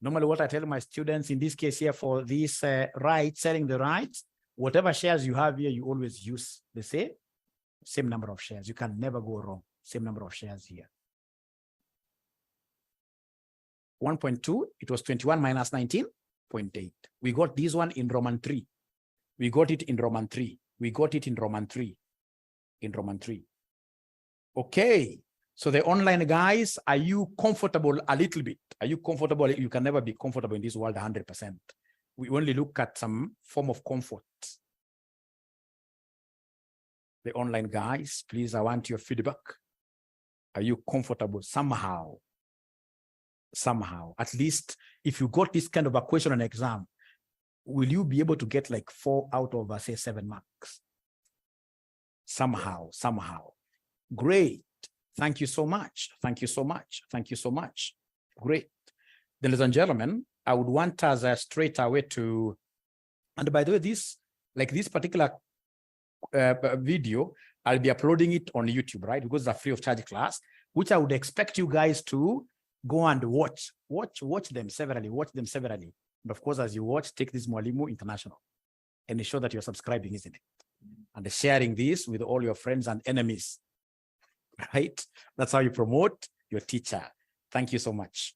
Normally what I tell my students in this case here for this right, selling the rights, whatever shares you have here, you always use the same number of shares. You can never go wrong. Same number of shares here. 1.2, it was 21 minus 19.8. We got this one in Roman 3. We got it in Roman 3. We got it in Roman 3. In Roman 3. Okay. So the online guys, are you comfortable a little bit? Are you comfortable? You can never be comfortable in this world 100%. We only look at some form of comfort. The online guys, please, I want your feedback. Are you comfortable somehow? Somehow, at least if you got this kind of a question on exam, will you be able to get like 4 out of say 7 marks? Somehow. Great. Thank you so much. Thank you so much. Thank you so much. Great. Then, ladies and gentlemen, I would want us straight away to, and by the way, this particular video, I'll be uploading it on YouTube, right? Because it's a free of charge class, which I would expect you guys to go and watch them severally, And of course, as you watch, take this Mwalimu International and ensure that you're subscribing, isn't it? And sharing this with all your friends and enemies, right? That's how you promote your teacher. Thank you so much.